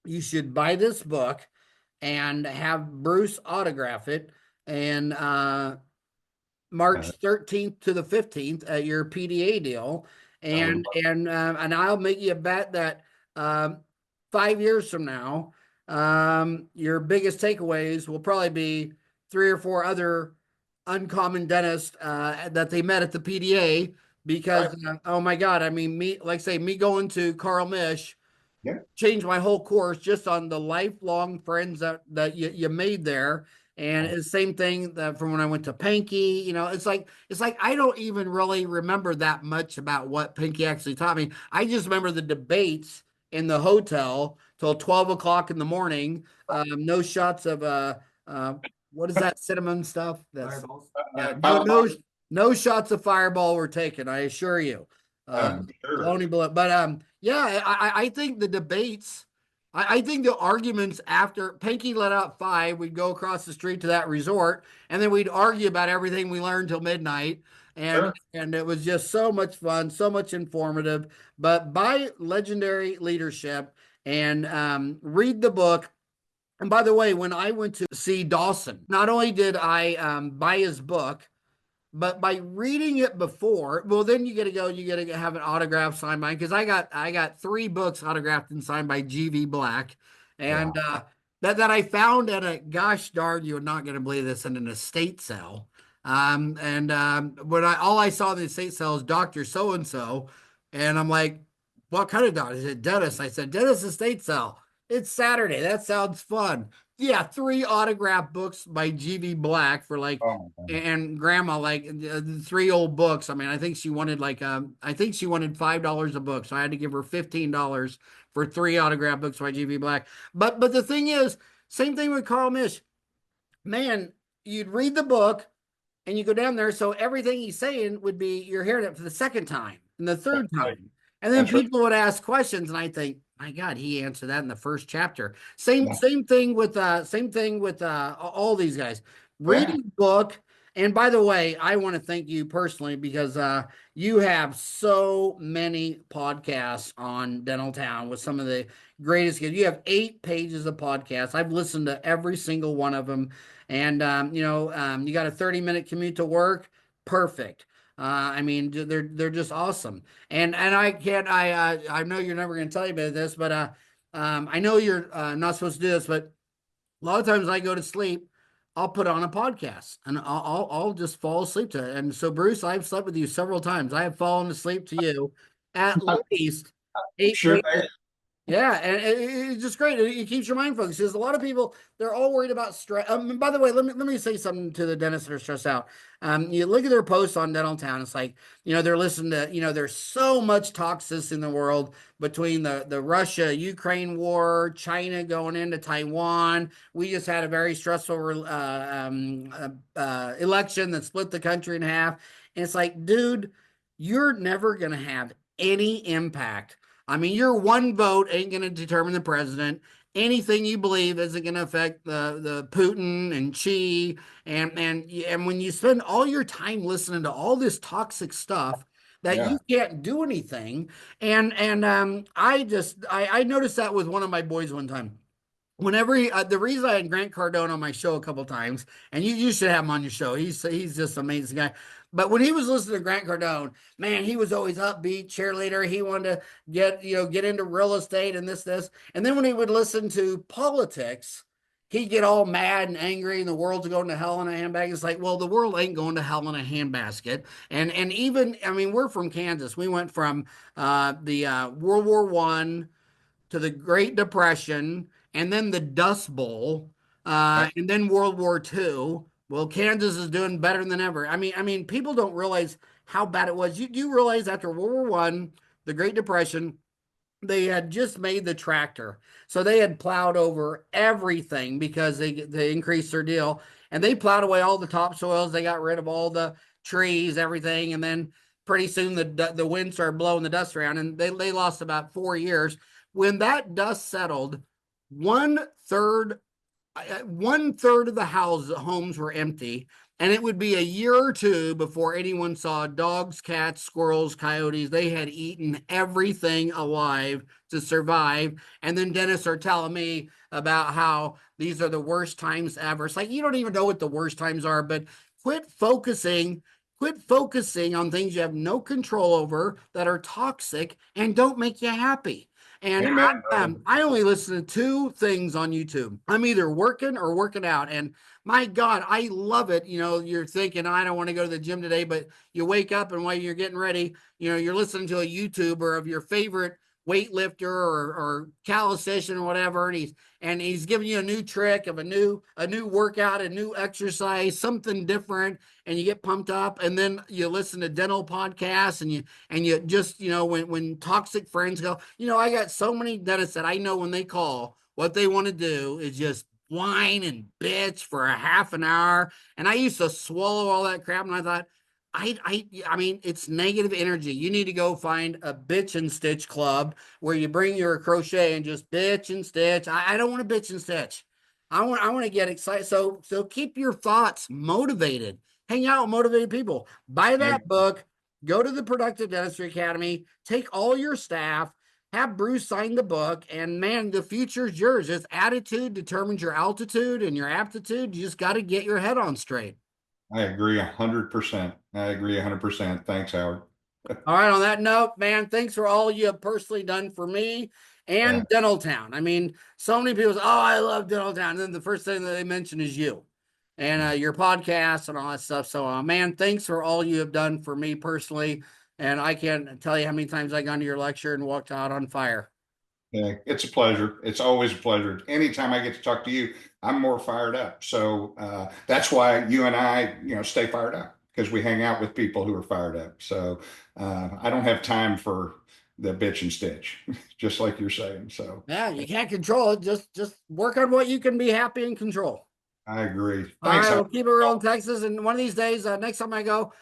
you should buy this book and have Bruce autograph it and March 13th to the 15th at your PDA deal. And I'll make you a bet that 5 years from now, your biggest takeaways will probably be three or four other uncommon dentists that they met at the PDA because oh my God, I mean me, like say me going to Carl Mish Yeah. changed my whole course just on the lifelong friends that you made there. And it's the same thing that from when I went to Pinky, it's like I don't even really remember that much about what Pinky actually taught me. I just remember the debates in the hotel till 12 o'clock in the morning. No shots of uh what is that cinnamon stuff? That's Fireballs. yeah, no shots of Fireball were taken, I assure you. Sure. Lonely bullet. But yeah, I think the debates, I think the arguments after Pinky let out five, we'd go across the street to that resort, and then we'd argue about everything we learned till midnight. And Sure. and it was just so much fun, so much informative. But by Legendary Leadership and read the book. And by the way, when I went to see Dawson, not only did I buy his book, but by reading it before, well, then you got to go. You got to have an autograph signed by because I got three books autographed and signed by GV Black, and Wow. that I found at a gosh darn, you're not going to believe this, in an estate sale. And when all I saw in the estate sale is Doctor So and So, and I'm like, what kind of doctor? Is it dentist? I said dentist estate sale. It's Saturday. That sounds fun. Yeah, three autograph books by GV Black for like Oh, my God. and grandma like three old books. I mean, I think she wanted $5 a book, so I had to give her $15 for three autograph books by GV Black. But the thing is, same thing with Carl Mish. Man, you'd read the book and you go down there, so everything he's saying would be you're hearing it for the second time and the third That's right. time, and then That's right. people would ask questions, and I think, my God, he answered that in the first chapter. Same Yeah. same thing with all these guys. Read Yeah. his book. And by the way, I want to thank you personally because you have so many podcasts on Dental Town with some of the greatest. You have 8 pages of podcasts. I've listened to every single one of them. And you got a 30-minute commute to work. Perfect. I mean, they're just awesome. And I know you're never going to tell me about this, but I know you're not supposed to do this, but a lot of times I go to sleep, I'll put on a podcast and I'll just fall asleep to it. And so, Bruce, I've slept with you several times. I have fallen asleep to you at least eight Sure. pages. Yeah, and it's just great. It keeps your mind focused. Because a lot of people, they're all worried about stress. By the way, let me say something to the dentists that are stressed out. You look at their posts on Dental Town. It's like they're listening to there's so much toxicity in the world between the Russia Ukraine war, China going into Taiwan. We just had a very stressful election that split the country in half. And it's like, dude, you're never gonna have any impact. I mean, your one vote ain't going to determine the president. Anything you believe isn't going to affect the Putin and Xi. And when you spend all your time listening to all this toxic stuff that Yeah. you can't do anything, and I noticed that with one of my boys one time. Whenever the reason I had Grant Cardone on my show a couple times, and you should have him on your show. He's just an amazing guy. But when he was listening to Grant Cardone, man, he was always upbeat, cheerleader. He wanted to get into real estate and this. And then when he would listen to politics, he'd get all mad and angry, and the world's going to hell in a handbag. It's like, well, the world ain't going to hell in a handbasket. And even, I mean, we're from Kansas. We went from the World War I to the Great Depression, and then the Dust Bowl, and then World War II. Well, Kansas is doing better than ever. I mean, people don't realize how bad it was. You realize after World War One, the Great Depression, they had just made the tractor, so they had plowed over everything because they increased their deal, and they plowed away all the topsoils. They got rid of all the trees, everything, and then pretty soon the wind started blowing the dust around, and they lost about 4 years. When that dust settled, 1/3 one third of the homes were empty, and it would be a year or two before anyone saw dogs, cats, squirrels, coyotes. They had eaten everything alive to survive. And then dentists are telling me about how these are the worst times ever. It's like you don't even know what the worst times are, but quit focusing. Quit focusing on things you have no control over that are toxic and don't make you happy. And Amen, brother. I only listen to two things on YouTube. I'm either working or working out. And my God, I love it. You know, you're thinking, I don't want to go to the gym today, but you wake up and while you're getting ready, you know, you're listening to a YouTuber of your favorite weightlifter or calisthenic or whatever, and he's giving you a new trick of a new workout, a new exercise, something different, and you get pumped up. And then you listen to dental podcasts, and you just, you know, when toxic friends go, you know, I got so many dentists that I know when they call, what they want to do is just whine and bitch for a half an hour. And I used to swallow all that crap, and I thought, I mean, it's negative energy. You need to go find a bitch and stitch club where you bring your crochet and just bitch and stitch. I don't want to bitch and stitch. I want to get excited. So keep your thoughts motivated. Hang out with motivated people. Buy that Amen. book. Go to the Productive Dentistry Academy. Take all your staff. Have Bruce sign the book, and man, the future is yours. It's attitude determines your altitude and your aptitude. You just got to get your head on straight. I agree 100%. I agree 100%. Thanks, Howard. All right, on that note, man, thanks for all you have personally done for me Yeah. and Dental Town. I mean, so many people say, oh, I love Dental Town. And then the first thing that they mention is you and your podcast and all that stuff. So, man, thanks for all you have done for me personally. And I can't tell you how many times I gone to your lecture and walked out on fire. Yeah, it's a pleasure. It's always a pleasure. Anytime I get to talk to you, I'm more fired up. So that's why you and I, stay fired up because we hang out with people who are fired up. So I don't have time for the bitch and stitch, just like you're saying. So Yeah, you can't control it. Just work on what you can be happy and control. I agree. All Thanks, right, we'll Howard. keep it real in Texas. And one of these days, next time I go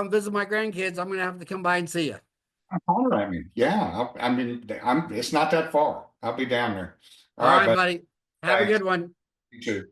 visit my grandkids, I'm going to have to come by and see you. Holler at me. Yeah, it's not that far. I'll be down there. All All right, right, buddy. buddy. Have a Thanks. good one. You too.